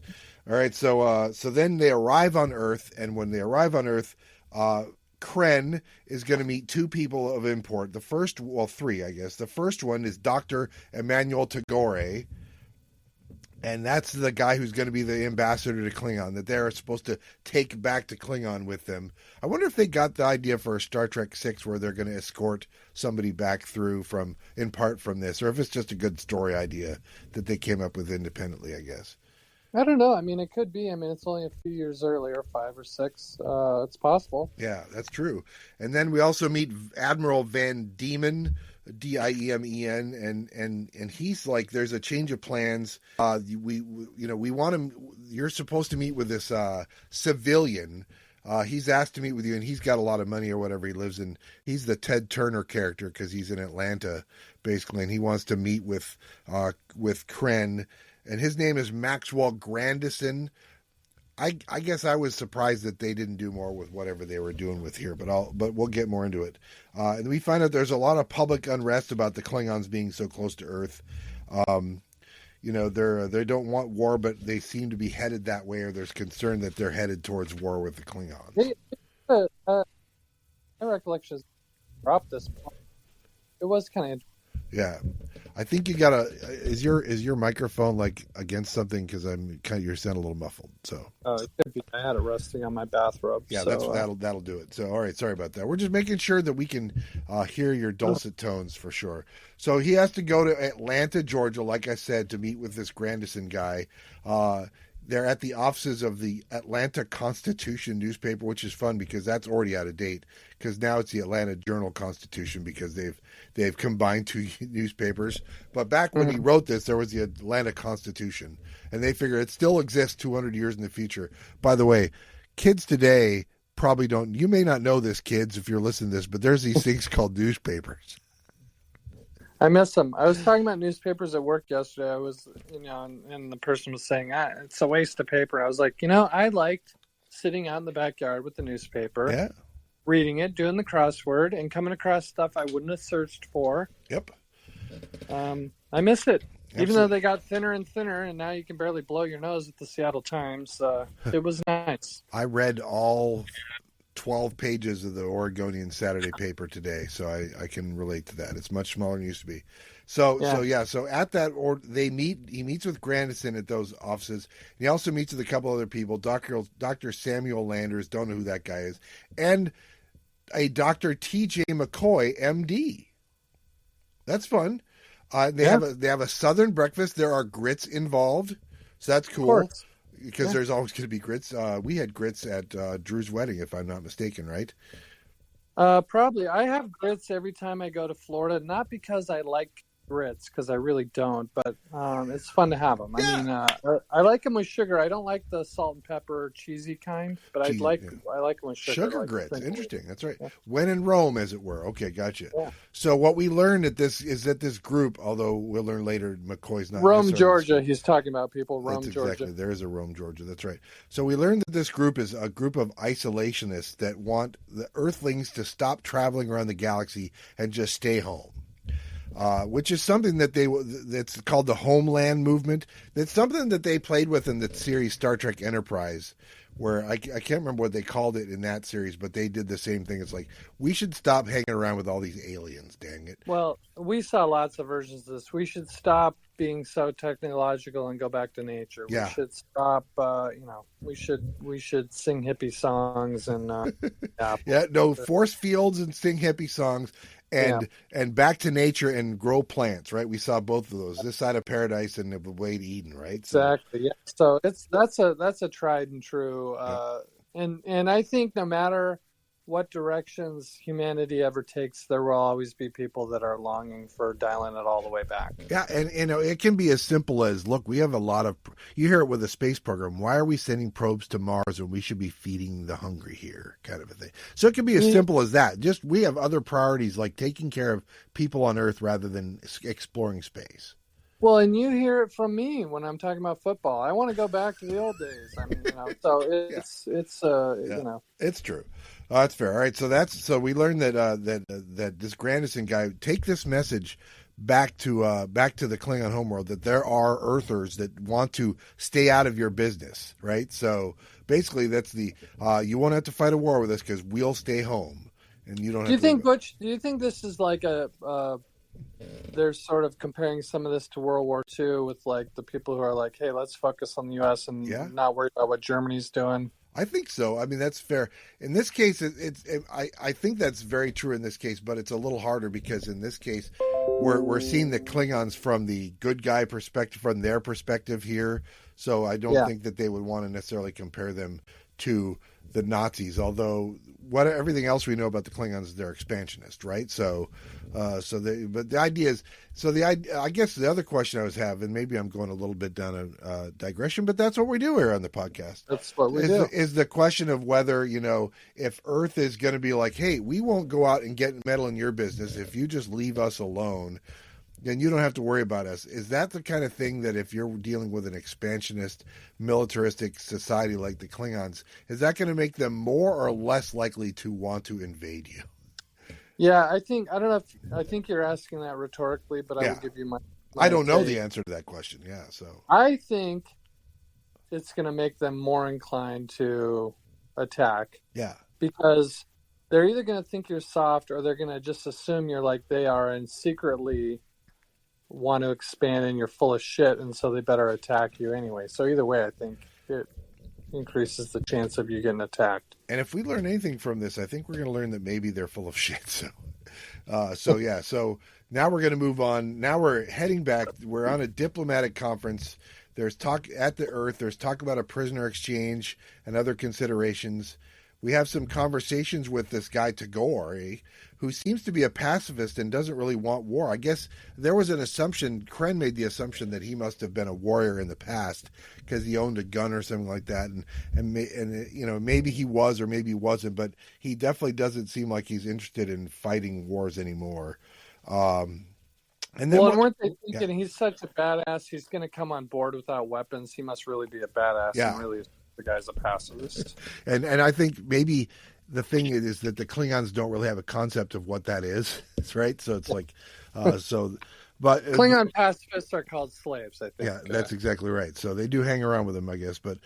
All right, so then they arrive on Earth, and when they arrive on Earth, Kren is going to meet two people of import. Three, I guess. The first one is Dr. Emmanuel Tagore, and that's the guy who's going to be the ambassador to Klingon, that they're supposed to take back to Klingon with them. I wonder if they got the idea for Star Trek VI where they're going to escort somebody back through in part from this, or if it's just a good story idea that they came up with independently, I guess.
I don't know. I mean, it could be. I mean, it's only a few years earlier, 5 or 6. It's possible.
Yeah, that's true. And then we also meet Admiral Van Diemen, Diemen, and he's like, there's a change of plans. We want him. You're supposed to meet with this civilian. He's asked to meet with you, and he's got a lot of money or whatever. He lives in. He's the Ted Turner character because he's in Atlanta, basically, and he wants to meet with Kren. And his name is Maxwell Grandison. I guess I was surprised that they didn't do more with whatever they were doing with here, but we'll get more into it. And we find out there's a lot of public unrest about the Klingons being so close to Earth. They don't want war, but they seem to be headed that way, or there's concern that they're headed towards war with the Klingons.
My recollection is dropped this point. It was kind of interesting.
Yeah, I think you gotta. Is your microphone like against something? Because you sound a little muffled. So.
Oh, it could be. I had it resting on my bathrobe.
Yeah, that'll do it. So, all right, sorry about that. We're just making sure that we can hear your dulcet tones for sure. So he has to go to Atlanta, Georgia, like I said, to meet with this Grandison guy. They're at the offices of the Atlanta Constitution newspaper, which is fun because that's already out of date. Because now it's the Atlanta Journal-Constitution because they've combined two newspapers. But back when he wrote this, there was the Atlanta Constitution, and they figure it still exists 200 years in the future. By the way, kids today probably don't. You may not know this, kids, if you're listening to this, but there's these things called newspapers.
I miss them. I was talking about newspapers at work yesterday. I was, and the person was saying, it's a waste of paper. I was like, I liked sitting out in the backyard with the newspaper, reading it, doing the crossword, and coming across stuff I wouldn't have searched for.
Yep.
I miss it. Absolutely. Even though they got thinner and thinner, and now you can barely blow your nose at the Seattle Times. It was nice.
I read all 12 pages of the Oregonian Saturday paper today, so I can relate to that. It's much smaller than it used to be. So at that, he meets with Grandison at those offices. He also meets with a couple other people, Dr. Samuel Landers, don't know who that guy is, and a Dr. T.J. McCoy, M.D. That's fun. They have a Southern breakfast. There are grits involved, so that's cool. Because there's always going to be grits. We had grits at Drew's wedding, if I'm not mistaken, right?
Probably. I have grits every time I go to Florida, not because I like grits, because I really don't, but it's fun to have them. I mean, I like them with sugar. I don't like the salt and pepper like kind, but I like them with sugar.
Sugar grits. Interesting. That's right. Yeah. When in Rome, as it were. Okay, gotcha. Yeah. So what we learned is that this group, although we'll learn later, McCoy's not
Rome, Georgia. He's talking about people. Rome, Georgia.
Exactly. There is a Rome, Georgia. That's right. So we learned that this group is a group of isolationists that want the Earthlings to stop traveling around the galaxy and just stay home. Which is something that's called the Homeland Movement. That's something that they played with in the series Star Trek Enterprise, where I can't remember what they called it in that series, but they did the same thing. It's like, we should stop hanging around with all these aliens, dang it.
Well, we saw lots of versions of this. We should stop being so technological and go back to nature.
Yeah.
We should stop, we should sing hippie songs and...
force fields and sing hippie songs. And back to nature and grow plants, right? We saw both of those, this side of paradise and the way to Eden, right?
Exactly. Yeah. So that's a tried and true. And I think no matter what directions humanity ever takes, there will always be people that are longing for dialing it all the way back.
Yeah, and it can be as simple as, look, we have a lot of, you hear it with the space program, why are we sending probes to Mars when we should be feeding the hungry here, kind of a thing. So it can be as simple as that. Just, we have other priorities like taking care of people on Earth rather than exploring space.
Well, and you hear it from me when I'm talking about football. I want to go back to the old days. I mean, so it's
it's true. That's fair. All right, so we learned that this Grandison guy take this message back to the Klingon homeworld, that there are Earthers that want to stay out of your business, right? So basically, that's you won't have to fight a war with us because we'll stay home, and you don't.
Do you think, Butch? Do you think this is like they're sort of comparing some of this to World War II with like the people who are like, hey, let's focus on the U.S. and not worry about what Germany's doing?
I think so. I mean, that's fair. In this case, I think that's very true in this case, but it's a little harder because in this case, we're seeing the Klingons from the good guy perspective, from their perspective here. So I don't think that they would want to necessarily compare them to the Nazis, although everything else we know about the Klingons, they're expansionist, right? But the idea is, I guess the other question I was having, maybe I'm going a little bit down a digression, but that's what we do here on the podcast.
That's what we do.
Is the question of whether, if Earth is going to be like, hey, we won't go out and get meddle in your business if you just leave us alone, then you don't have to worry about us. Is that the kind of thing that if you're dealing with an expansionist, militaristic society like the Klingons, is that going to make them more or less likely to want to invade you?
Yeah, I think you're asking that rhetorically, but I will give you my
I don't know the answer to that question. Yeah, so
I think it's going to make them more inclined to attack.
Yeah,
because they're either going to think you're soft or they're going to just assume you're like they are and secretly want to expand and you're full of shit, and so they better attack you anyway. So either way, I think it increases the chance of you getting attacked.
And if we learn anything from this, I think we're going to learn that maybe they're full of shit. So now we're going to move on. Now we're heading back. We're on a diplomatic conference. There's talk at the Earth. There's talk about a prisoner exchange and other considerations. We have some conversations with this guy Tagore, who seems to be a pacifist and doesn't really want war. I guess there was an assumption, Kren made the assumption that he must have been a warrior in the past because he owned a gun or something like that. And maybe he was or maybe he wasn't, but he definitely doesn't seem like he's interested in fighting wars anymore. And then
weren't they thinking he's such a badass, he's going to come on board without weapons? He must really be a badass.
Yeah.
And really the guy's a pacifist.
And I think maybe the thing is that the Klingons don't really have a concept of what that is, right? So it's like, but
Klingon pacifists are called slaves, I think.
Yeah, that's exactly right. So they do hang around with them, I guess. But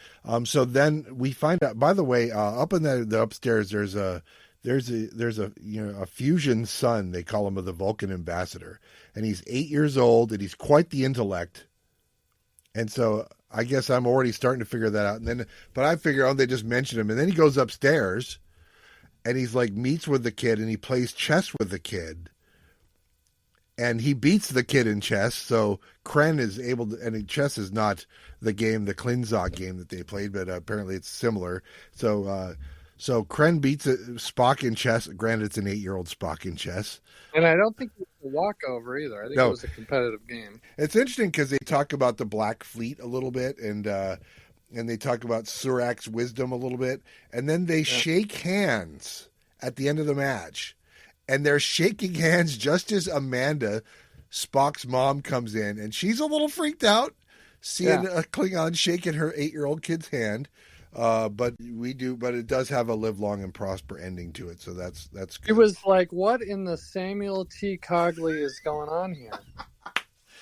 so then we find out. By the way, up in the upstairs, there's a fusion son. They call him the Vulcan ambassador, and he's 8 years old, and he's quite the intellect. And so I guess I'm already starting to figure that out. But I figure, they just mention him. And then he goes upstairs and he's like meets with the kid and he plays chess with the kid. And he beats the kid in chess. So Kren is able to, and chess is not the Klingon game that they played, but apparently it's similar. So Kren beats Spock in chess. Granted, it's an 8-year-old Spock in chess.
And I don't think it was a walkover either. I think it was a competitive game.
It's interesting because they talk about the Black Fleet a little bit, and they talk about Surak's wisdom a little bit, and then they shake hands at the end of the match, and they're shaking hands just as Amanda, Spock's mom, comes in, and she's a little freaked out seeing a Klingon shaking her 8-year-old kid's hand. But it does have a live long and prosper ending to it. So that's good.
It was like, what in the Samuel T. Cogley is going on here?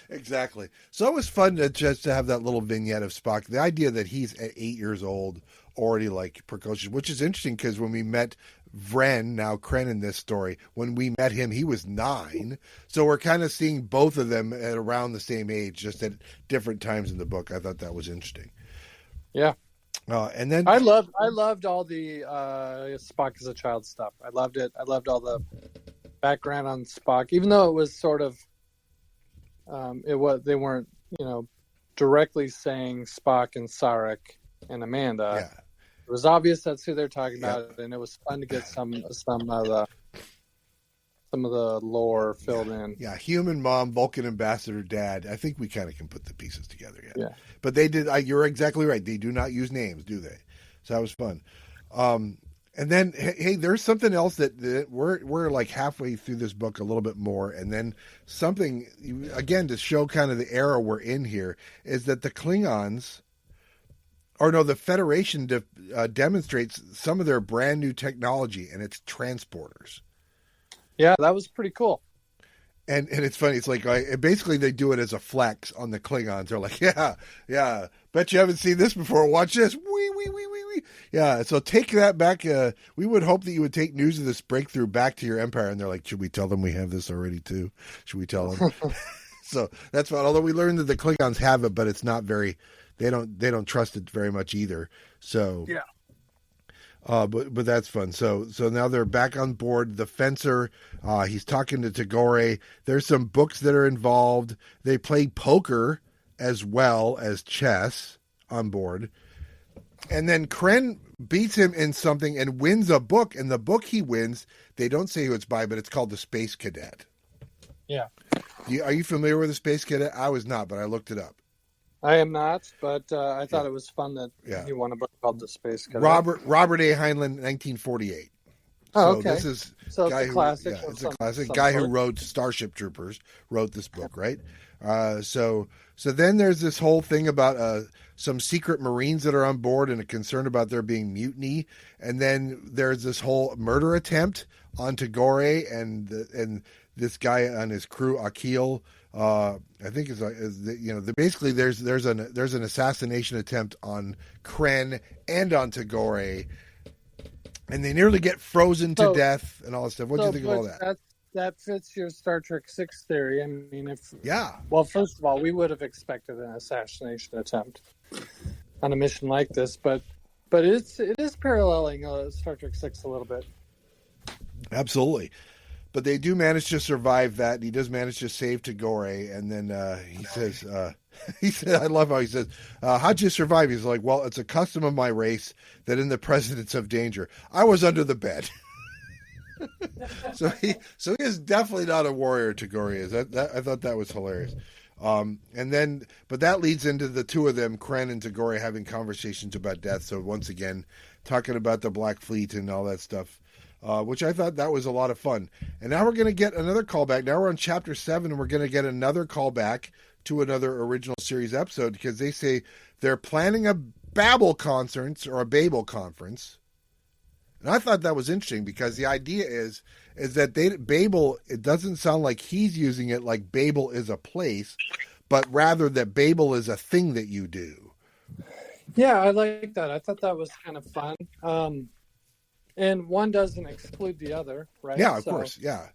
Exactly. So it was fun to have that little vignette of Spock. The idea that he's at 8 years old, already like precocious, which is interesting because when we met Vren, now Kren in this story, when we met him, he was 9. So we're kind of seeing both of them at around the same age, just at different times in the book. I thought that was interesting.
Yeah.
And then
I loved all the Spock as a child stuff. I loved it. I loved all the background on Spock, even though it was sort of they weren't directly saying Spock and Sarek and Amanda.
Yeah.
It was obvious that's who they're talking about, and it was fun to get some of the lore filled in.
Yeah, human mom, Vulcan ambassador dad. I think we kind of can put the pieces together.
Yeah. But
they did. You're exactly right. They do not use names, do they? So that was fun. And then, hey, there's something else that we're like halfway through this book a little bit more, and then something again to show kind of the era we're in here is that the Klingons, or no, the Federation demonstrates some of their brand new technology, and it's transporters.
Yeah, that was pretty cool.
And it's funny. It's like basically they do it as a flex on the Klingons. They're like, yeah, bet you haven't seen this before. Watch this. Wee. Yeah, so take that back. We would hope that you would take news of this breakthrough back to your empire. And they're like, should we tell them we have this already too? Should we tell them? So that's fine. Although we learned that the Klingons have it, but it's not very. They don't trust it very much either. So
yeah.
But that's fun. So now they're back on board. The fencer, he's talking to Tagore. There's some books that are involved. They play poker as well as chess on board. And then Kren beats him in something and wins a book. And the book he wins, they don't say who it's by, but it's called The Space Cadet.
Yeah.
Are you familiar with The Space Cadet? I was not, but I looked it up.
I am not, but I thought it was fun that he won a book called The Space Cadet.
Robert A. Heinlein, 1948.
Oh, okay.
This is
so it's a classic.
It's a classic. Guy who wrote Starship Troopers wrote this book, right? So then there's this whole thing about some secret Marines that are on board and a concern about there being mutiny, and then there's this whole murder attempt on Tagore and this guy on his crew, Akil. I think basically there's an assassination attempt on Kren and on Tagore, and they nearly get frozen to death and all that stuff. What do you think of all that?
That fits your Star Trek 6 theory. I mean, well, first of all, we would have expected an assassination attempt on a mission like this, but it is paralleling Star Trek 6 a little bit.
Absolutely. But they do manage to survive that. He does manage to save Tagore, and then he says, I love how he says, how'd you survive? He's like, well, it's a custom of my race that in the presence of danger, I was under the bed. so he is definitely not a warrior, Tagore is. That I thought that was hilarious. But that leads into the two of them, Kren and Tagore, having conversations about death. So once again, talking about the Black Fleet and all that stuff. Which I thought that was a lot of fun. And now we're going to get another callback. Now we're on Chapter 7, and we're going to get another callback to another original series episode because they say they're planning a Babel conference or a Babel conference. And I thought that was interesting because the idea is that Babel, it doesn't sound like he's using it like Babel is a place, but rather that Babel is a thing that you do.
Yeah, I like that. I thought that was kind of fun. And one doesn't exclude the other, right?
Yeah, of course, yeah.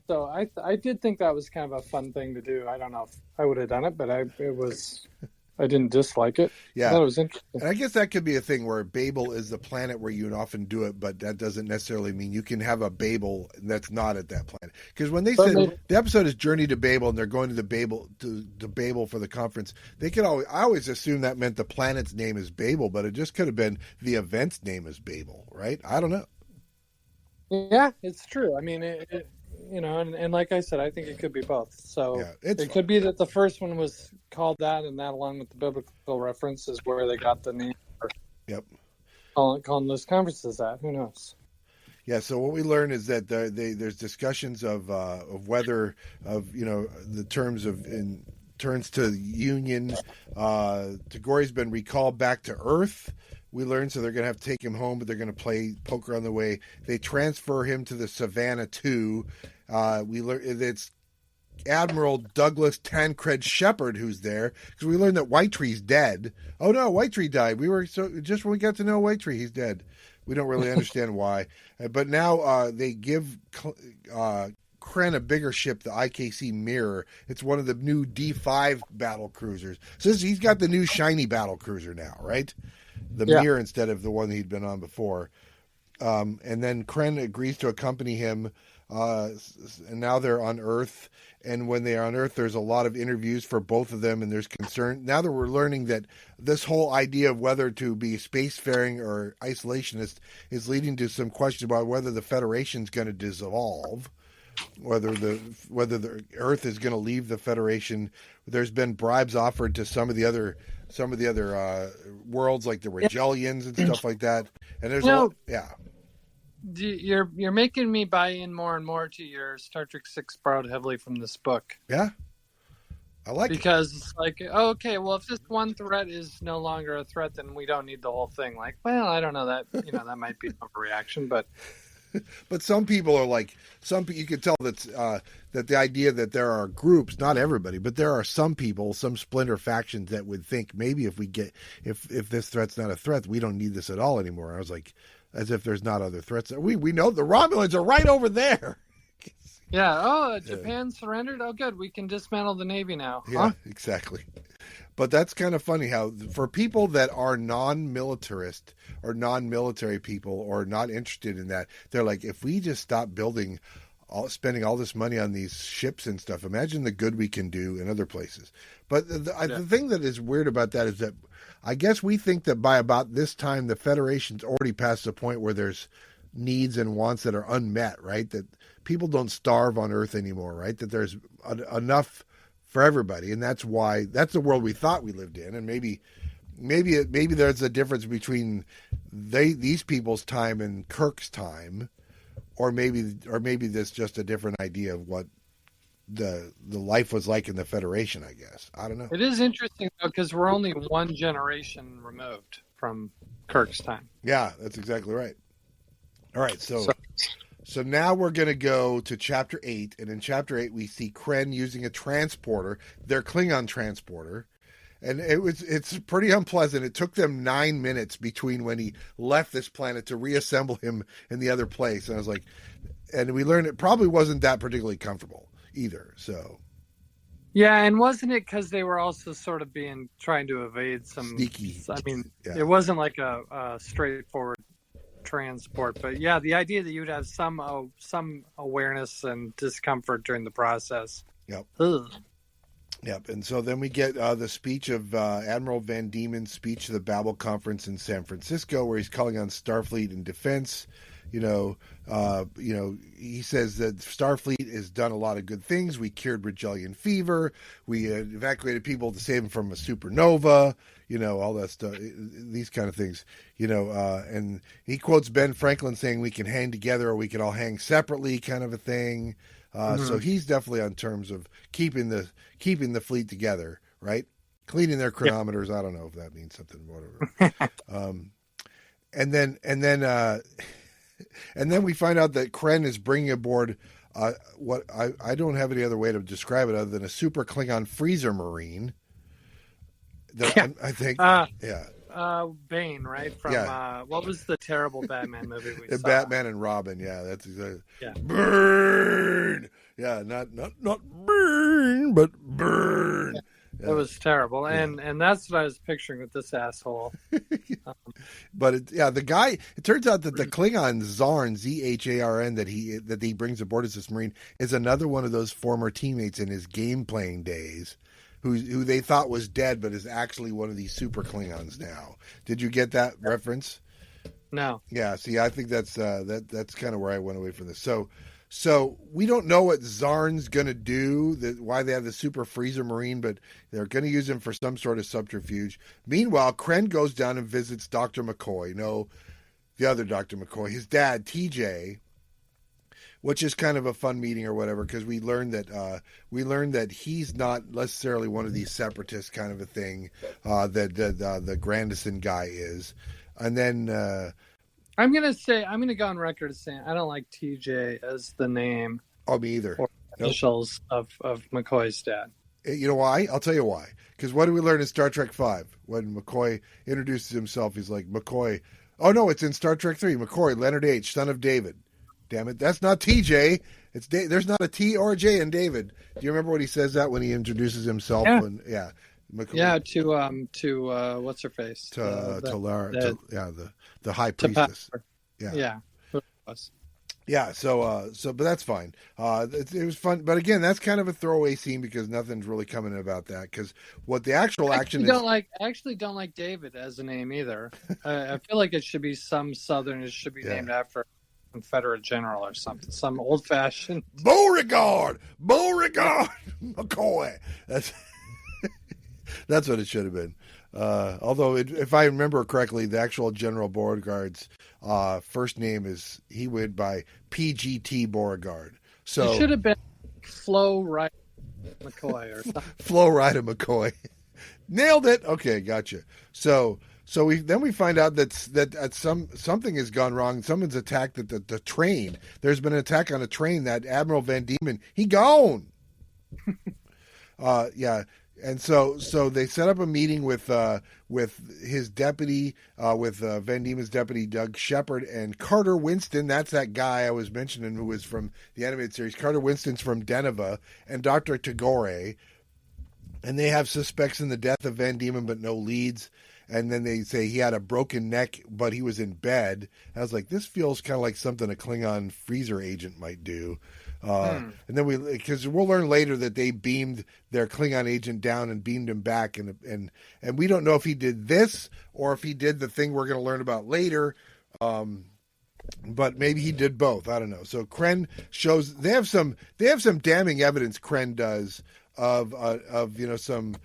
So I did think that was kind of a fun thing to do. I don't know if I would have done it, but I didn't dislike it.
Yeah.
I thought it was interesting.
And I guess that could be a thing where Babel is the planet where you would often do it, but that doesn't necessarily mean you can have a Babel that's not at that planet. Because when they said the episode is Journey to Babel and they're going to the Babel to Babel for the conference, I always assume that meant the planet's name is Babel, but it just could have been the event's name is Babel, right? I don't know.
Yeah, it's true. I mean, and like I said, I think it could be both. So it could be that the first one was called that, and that, along with the biblical reference, is where they got the name.
Yep.
Calling those conferences that. Who knows?
Yeah. So what we learn is that there's discussions of whether the terms in turns to union. Tagore's been recalled back to Earth. We learn, so they're going to have to take him home, but they're going to play poker on the way. They transfer him to the Savannah 2. We learn it's Admiral Douglas Tancred Shepard who's there, because we learned that White Tree's dead. Oh no, White Tree died. Just when we got to know White Tree, he's dead. We don't really understand why. But now they give Kren a bigger ship, the IKC Mirror. It's one of the new D5 battle cruisers. So he's got the new shiny battle cruiser now, right? The Mirror instead of the one he'd been on before. And then Kren agrees to accompany him, and now they're on Earth. And when they are on Earth, there's a lot of interviews for both of them, and there's concern. Now that we're learning that this whole idea of whether to be spacefaring or isolationist is leading to some question about whether the Federation's going to dissolve, whether the Earth is going to leave the Federation. There's been bribes offered to some of the other worlds, like the Regellians and stuff like that. And there's
You're making me buy in more and more to your Star Trek 6 borrowed heavily from this book.
Yeah, I like it.
Because it's like, oh, okay, well, if this one threat is no longer a threat, then we don't need the whole thing. Like, well, I don't know that, that might be an overreaction, but.
But some people are like, you can tell that the idea that there are groups, not everybody, but there are some people, some splinter factions that would think maybe if this threat's not a threat, we don't need this at all anymore. I was like, as if there's not other threats. We know the Romulans are right over there.
Yeah. Oh, Japan surrendered. Oh, good. We can dismantle the Navy now.
Yeah, exactly. But that's kind of funny how for people that are non-militarist or non-military people or not interested in that, they're like, if we just stop spending all this money on these ships and stuff, imagine the good we can do in other places. But the thing that is weird about that is that I guess we think that by about this time, the Federation's already past the point where there's needs and wants that are unmet, right? That people don't starve on Earth anymore, right? That there's enough for everybody, and that's the world we thought we lived in. And maybe there's a difference between these people's time and Kirk's time, or maybe there's just a different idea of what the life was like in the Federation. I guess I don't know.
It is interesting though, because we're only one generation removed from Kirk's time.
Yeah, that's exactly right. All right, so now we're going to go to Chapter 8, and in Chapter 8 we see Kren using a transporter, their Klingon transporter, and it's pretty unpleasant. It took them 9 minutes between when he left this planet to reassemble him in the other place, and I was like, and we learned it probably wasn't that particularly comfortable either, so.
Yeah, and wasn't it because they were also sort of trying to evade some
sneaky?
I mean,
yeah.
It wasn't like a straightforward transport, but yeah, the idea that you'd have some awareness and discomfort during the process.
Yep.
Ugh.
Yep. And so then we get the speech of Admiral Van Diemen's speech to the Babel Conference in San Francisco, where he's calling on Starfleet and defense. He says that Starfleet has done a lot of good things. We cured Regellian fever. We evacuated people to save them from a supernova. All that stuff, these kind of things, and he quotes Ben Franklin saying we can hang together or we can all hang separately, kind of a thing. So he's definitely on terms of keeping the fleet together, right? Cleaning their chronometers. Yeah. I don't know if that means something, whatever. And then we find out that Kren is bringing aboard what I don't have any other way to describe it other than a super Klingon freezer marine. I think,
Bane, right? From what was the terrible Batman movie we saw?
Batman and Robin. Yeah, that's exactly. Yeah. Burn. Yeah, not burn, but burn.
Yeah. It was terrible, and that's what I was picturing with this asshole.
But the guy. It turns out that the Klingon Zarn, Zharn, that he brings aboard as this marine is another one of those former teammates in his game playing days. Who they thought was dead, but is actually one of these super Klingons now. Did you get that reference?
No.
Yeah. See, I think that's kind of where I went away from this. So we don't know what Zarn's going to do. Why they have the super freezer marine, but they're going to use him for some sort of subterfuge. Meanwhile, Kren goes down and visits Dr. McCoy. No, the other Dr. McCoy, his dad, TJ. Which is kind of a fun meeting or whatever, because we learned that he's not necessarily one of these separatists kind of a thing that the Grandison guy is, and then
I'm gonna go on record as saying I don't like TJ as the name.
Oh, me either.
Or initials of McCoy's dad.
You know why? I'll tell you why. Because what do we learn in Star Trek V when McCoy introduces himself? He's like McCoy. Oh no, it's in Star Trek 3. McCoy, Leonard H., son of David. Damn it, that's not TJ. It's there's not a T or a J in David. Do you remember what he says that when he introduces himself?
Yeah.
McCoy,
to what's her face?
To Lara. The high priestess.
Yeah.
Yeah. So but that's fine. It was fun, but again, that's kind of a throwaway scene because nothing's really coming about that. Because what the actual action is.
I actually don't like David as a name either. I feel like it should be some Southern. It should be named after Confederate general or something, some old-fashioned
Beauregard, McCoy. That's what it should have been. Although, if I remember correctly, the actual General Beauregard's First name he went by PGT Beauregard. So
it should have been Flo Rida McCoy or something.
Flo Rida McCoy. Nailed it. Okay, gotcha. So we find out that something has gone wrong. Someone's attacked the train. There's been an attack on a train. That Admiral Van Diemen, he gone. Yeah. And so they set up a meeting with his deputy, with Van Diemen's deputy Doug Shepard and Carter Winston. That's that guy I was mentioning who was from the animated series. Carter Winston's from Deneva, and Dr. Tagore. And they have suspects in the death of Van Diemen, but no leads. And then they say he had a broken neck, but he was in bed. I was like, this feels kind of like something a Klingon freezer agent might do. And then because we'll learn later that they beamed their Klingon agent down and beamed him back, and we don't know if he did this or if he did the thing we're going to learn about later. But maybe he did both. I don't know. So Kren shows they have some damning evidence. Kren does of some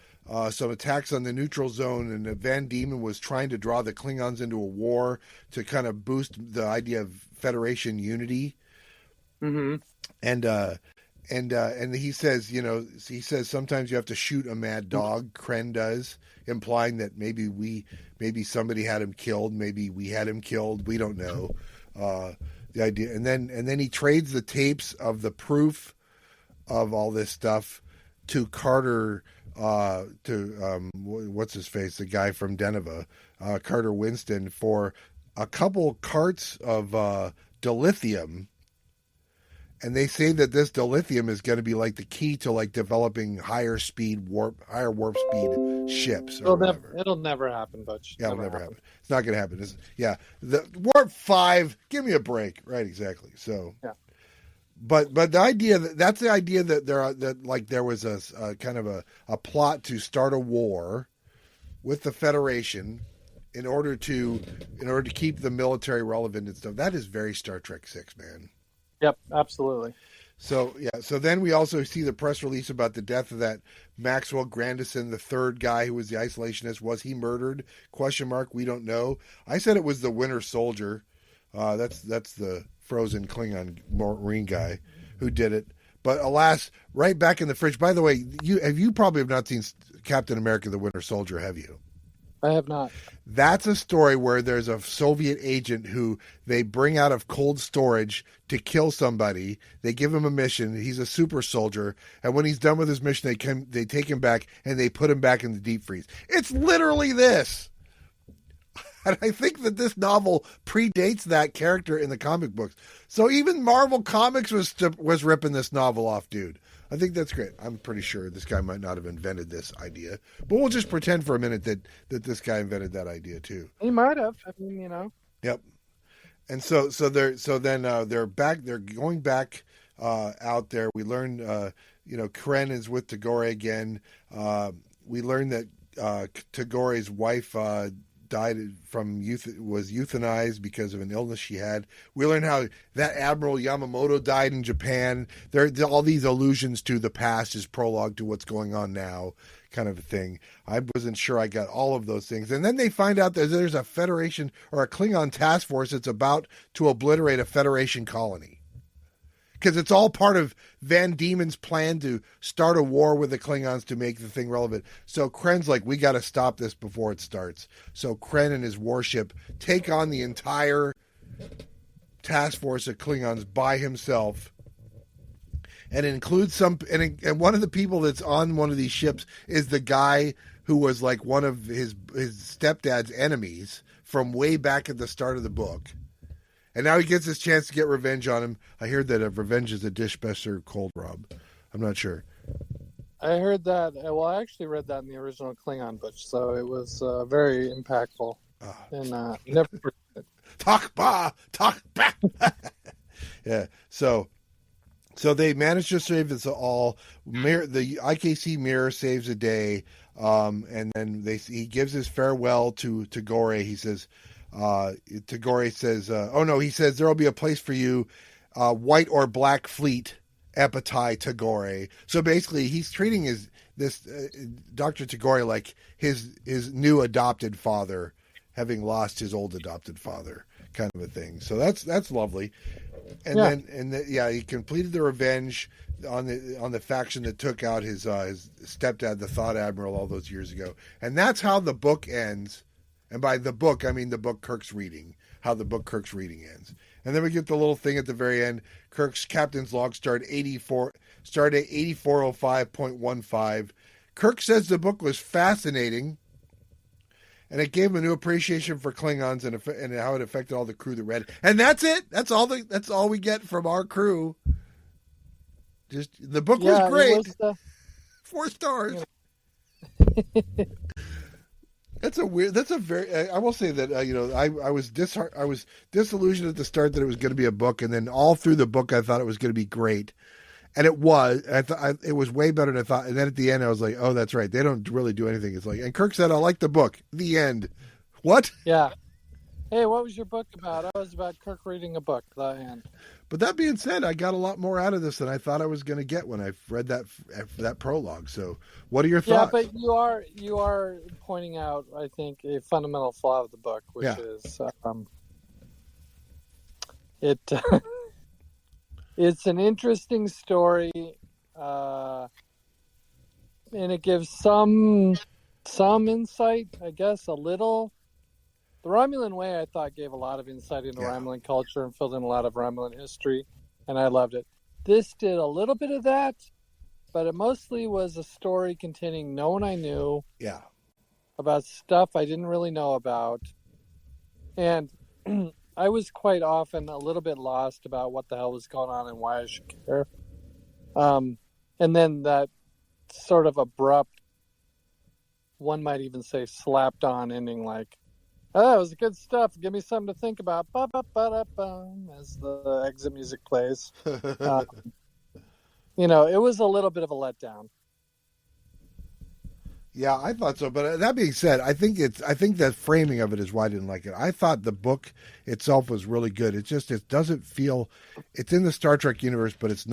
attacks on the neutral zone, and Van Diemen was trying to draw the Klingons into a war to kind of boost the idea of Federation unity.
Mm-hmm.
And he says sometimes you have to shoot a mad dog. Kren does, implying that maybe somebody had him killed, maybe we had him killed. We don't know the idea. And then he trades the tapes of the proof of all this stuff to Carter. What's his face? The guy from Deneva, Carter Winston, for a couple carts of dilithium. And they say that this dilithium is going to be like the key to like developing higher warp speed ships.
It'll never happen, Butch.
Yeah, it'll never happen. It's not going to happen. The warp 5. Give me a break. Right, exactly. So
yeah.
But the idea that's the idea that there was a kind of a plot to start a war with the Federation in order to keep the military relevant and stuff. That is very Star Trek 6, man.
Yep, absolutely.
So then we also see the press release about the death of that Maxwell Grandison, the third guy who was the isolationist. Was he murdered? ? We don't know. I said it was the Winter Soldier. That's the frozen Klingon Marine guy who did it. But alas, right back in the fridge. By the way, you probably have not seen Captain America: The Winter Soldier, have you?
I have not.
That's a story where there's a Soviet agent who they bring out of cold storage to kill somebody. They give him a mission. He's a super soldier. And when he's done with his mission, they take him back and they put him back in the deep freeze. It's literally this. And I think that this novel predates that character in the comic books. So even Marvel Comics was ripping this novel off, dude. I think that's great. I'm pretty sure this guy might not have invented this idea, but we'll just pretend for a minute that this guy invented that idea too.
He might have. I mean,
Yep. And so they're back. They're going back out there. We learn, Kren is with Tagore again. We learn that Tagore's wife died was euthanized because of an illness she had. We learn how that Admiral Yamamoto died in Japan. There all these allusions to the past is prologue to what's going on now, kind of a thing. I wasn't sure I got all of those things. And then they find out that there's a Federation or a Klingon task force that's about to obliterate a Federation colony. Because it's all part of Van Diemen's plan to start a war with the Klingons to make the thing relevant. So Kren's like, we got to stop this before it starts. So Kren and his warship take on the entire task force of Klingons by himself. And it includes and one of the people that's on one of these ships is the guy who was like one of his stepdad's enemies from way back at the start of the book. And now he gets his chance to get revenge on him. I heard that revenge is a dish best served cold, Rob. I'm not sure.
I heard that. Well, I actually read that in the original Klingon book, so it was very impactful. And never forget.
Talk ba. Yeah. So they managed to save this all. The IKC mirror saves a day, and then he gives his farewell to Tagore. He says. Tagore says, he says, there'll be a place for you, white or black fleet, Epitai Tagore. So basically he's treating Dr. Tagore like his new adopted father, having lost his old adopted father, kind of a thing. So that's lovely. And
Yeah.
then he completed the revenge on the faction that took out his stepdad, the Thought Admiral, all those years ago. And that's how the book ends. And by the book, I mean the book Kirk's reading. How the book Kirk's reading ends. And then we get the little thing at the very end. Kirk's captain's log started at 8405.15. Kirk says the book was fascinating, and it gave him a new appreciation for Klingons and how it affected all the crew that read it. And that's it. That's all we get from our crew. Just the book was great. 4 stars. Yeah. That's a very. I will say that I was disillusioned at the start that it was going to be a book, and then all through the book I thought it was going to be great, and it was. I thought it was way better than I thought. And then at the end I was like, oh, that's right. They don't really do anything. It's like, and Kirk said, I like the book. The end. What?
Yeah. Hey, what was your book about? I was about Kirk reading a book. The end.
But that being said, I got a lot more out of this than I thought I was going to get when I read that prologue. So, what are your thoughts?
Yeah, but you are pointing out, I think, a fundamental flaw of the book, which is it's an interesting story, and it gives some insight, I guess, a little. The Romulan Way, I thought, gave a lot of insight into Romulan culture and filled in a lot of Romulan history, and I loved it. This did a little bit of that, but it mostly was a story containing no one I knew about stuff I didn't really know about. And I was quite often a little bit lost about what the hell was going on and why I should care. And then that sort of abrupt, one might even say slapped on ending, like, oh, that was good stuff. Give me something to think about. Ba-ba-ba-da-bum, as the exit music plays. It was a little bit of a letdown.
Yeah, I thought so. But that being said, I think the framing of it is why I didn't like it. I thought the book itself was really good. It doesn't feel. It's in the Star Trek universe, but it's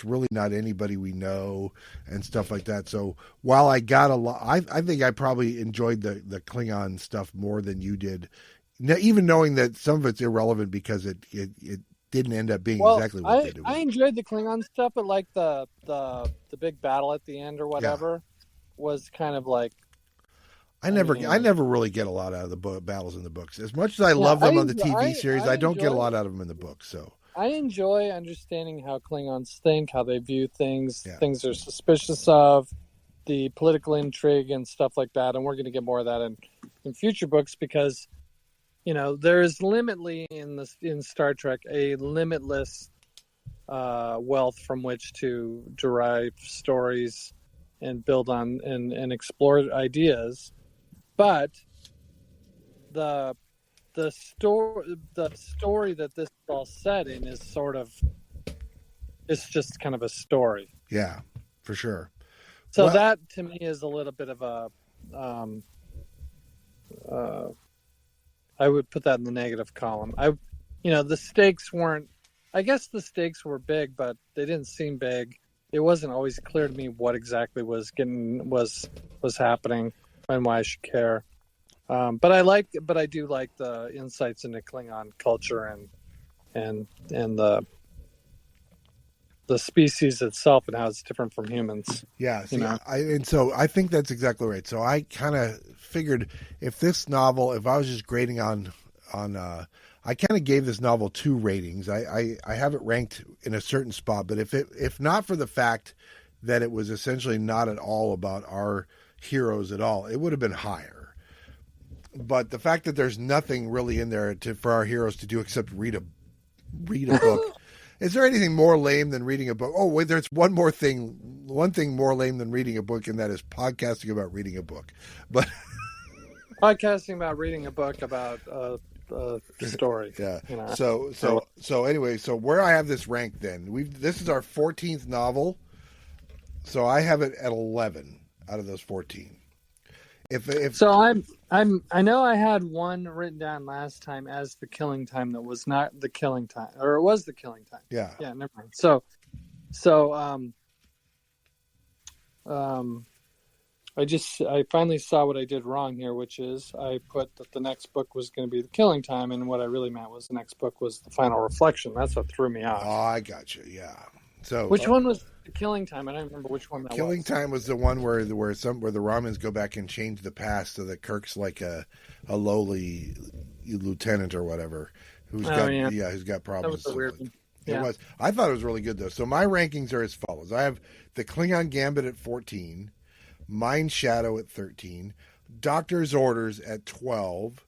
really not anybody we know and stuff like that. So while I got a lot, I think I probably enjoyed the Klingon stuff more than you did, even knowing that some of it's irrelevant because it didn't end up being exactly what they did.
I enjoyed the Klingon stuff, but like the big battle at the end or whatever. Yeah. Was kind of like
I never really get a lot out of the battles in the books. As much as I love them on the TV series, I don't get a lot out of them in the books. So
I enjoy understanding how Klingons think, how they view things, things they're suspicious of, the political intrigue and stuff like that. And we're going to get more of that in future books because, there is in Star Trek a limitless wealth from which to derive stories and build on and explore ideas, but the story that this is all set in is it's just kind of a story.
Yeah, for sure.
So that to me is a little bit of a I would put that in the negative column. The stakes weren't. I guess the stakes were big, but they didn't seem big. It wasn't always clear to me what exactly was happening and why I should care. But I do like the insights into Klingon culture and the species itself and how it's different from humans.
Yeah, so I think that's exactly right. So I kind of figured if I was just grading on I kind of gave this novel 2 ratings. I have it ranked in a certain spot, but if not for the fact that it was essentially not at all about our heroes at all, it would have been higher. But the fact that there's nothing really in there for our heroes to do except read a book. Is there anything more lame than reading a book? Oh, wait, there's one thing more lame than reading a book, and that is podcasting about reading a book. But
podcasting about reading a book about story.
Yeah. So anyway, so where I have this ranked then, this is our 14th novel. So I have it at 11 out of those 14.
I know I had one written down last time as the killing time that was not the killing time, or it was the killing time.
Yeah.
Yeah, never mind. I finally saw what I did wrong here, which is I put that the next book was going to be The Killing Time, and what I really meant was the next book was The Final Reflection. That's what threw me off.
Oh, I got you. Yeah. So
which one was The Killing Time? I don't remember which one that was.
Killing Time was the one where the Romulans go back and change the past so that Kirk's like a lowly lieutenant or whatever who's got problems.
That was a weird one.
It was. I thought it was really good though. So my rankings are as follows. I have the Klingon Gambit at 14, Mind Shadow at 13, Doctor's Orders at 12,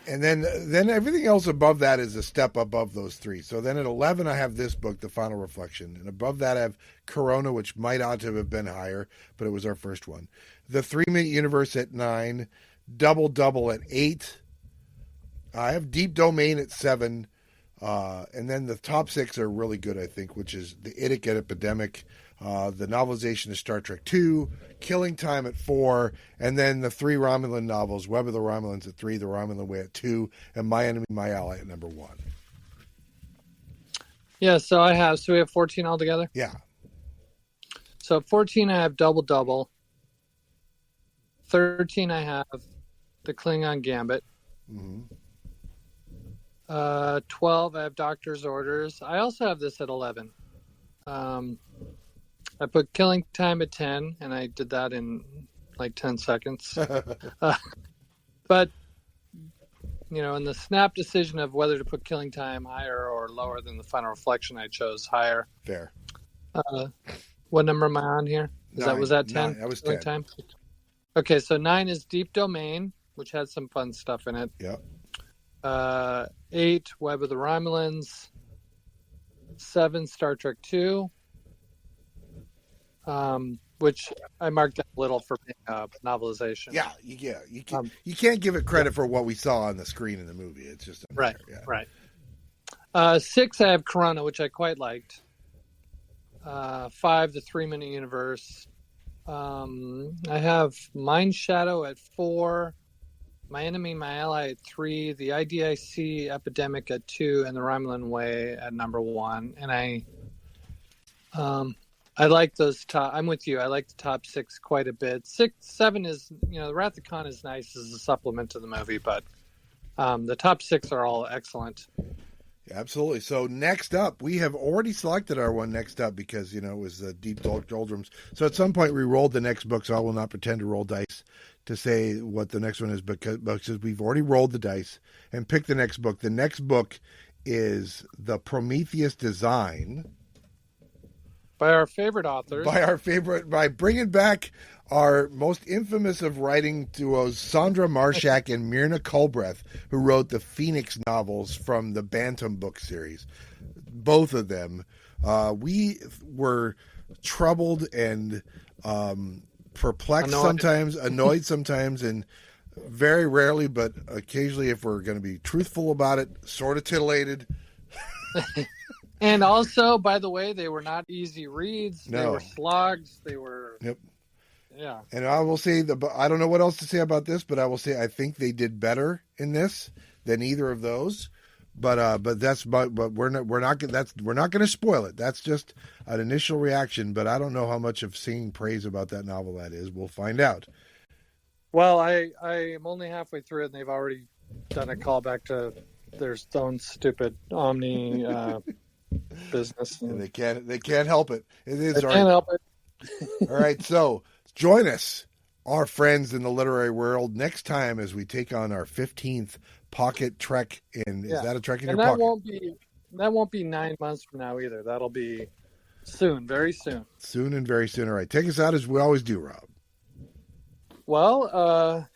and then everything else above that is a step above those three. So then at 11 I have this book, The Final Reflection, and above that I have Corona, which ought to have been higher, but it was our first one. The 3 Minute Universe at 9, Double Double at 8. I have Deep Domain at 7. And then the top 6 are really good, I think, which is The Idic Epidemic, the novelization of Star Trek II, Killing Time at 4, and then the 3 Romulan novels, Web of the Romulans at 3, The Romulan Way at 2, and My Enemy, My Ally at number 1.
Yeah, so we have 14 altogether?
Yeah.
So 14 I have Double Double. 13 I have the Klingon Gambit.
Mm-hmm.
12 I have Doctor's Orders. I also have this at 11. I put Killing Time at 10, and I did that in like 10 seconds. But in the snap decision of whether to put Killing Time higher or lower than the Final Reflection, I chose higher.
Fair.
What number am I on here? Was that 10?
9. That was
Killing
10.
Time? Okay, so 9 is Deep Domain, which had some fun stuff in it.
Yep.
8, Web of the Romulans. 7, Star Trek II. Which I marked up a little for being a novelization.
Yeah, you can't give it credit for what we saw on the screen in the movie. It's just
right.
Yeah.
Right. 6, I have Corona, which I quite liked. 5, the 3 Minute Universe. I have Mind Shadow at 4. My Enemy, My Ally at 3, the IDIC Epidemic at 2, and the Romulan Way at number 1. And I like those top. I'm with you. I like the top 6 quite a bit. 7 is, the Wrath of Khan is nice as a supplement to the movie, but the top 6 are all excellent.
Yeah, absolutely. So next up, we have already selected our one next up because, it was the Deep Doldrums. So at some point we rolled the next book, so I will not pretend to roll dice to say what the next one is because we've already rolled the dice and picked the next book. The next book is The Prometheus Design.
By our favorite authors.
By bringing back our most infamous of writing duos, Sandra Marshak and Myrna Culbreth, who wrote the Phoenix novels from the Bantam book series. Both of them. We were troubled and perplexed sometimes, annoyed sometimes, and very rarely, but occasionally, if we're going to be truthful about it, sort of titillated.
And also, by the way, they were not easy reads. No. They were slogs. They were...
Yep.
Yeah.
And I will say, I don't know what else to say about this, but I will say I think they did better in this than either of those. But we're not going to spoil it. That's just an initial reaction. But I don't know how much of singing praise about that novel that is. We'll find out.
Well, I am only halfway through it, and they've already done a callback to their own stupid Omni business,
and they can't help it.
They can't help it.
All right, so join us, our friends in the literary world, next time as we take on our 15th pocket trek in. Is that a trek in your pocket?
That won't be 9 months from now either. That'll be soon, very soon.
Soon and very soon. All right, take us out as we always do, Rob.
Well,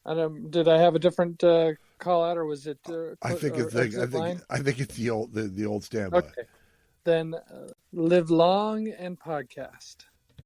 did I have a different call out, or was it?
I think it's the old standby.
Okay, then live long and podcast.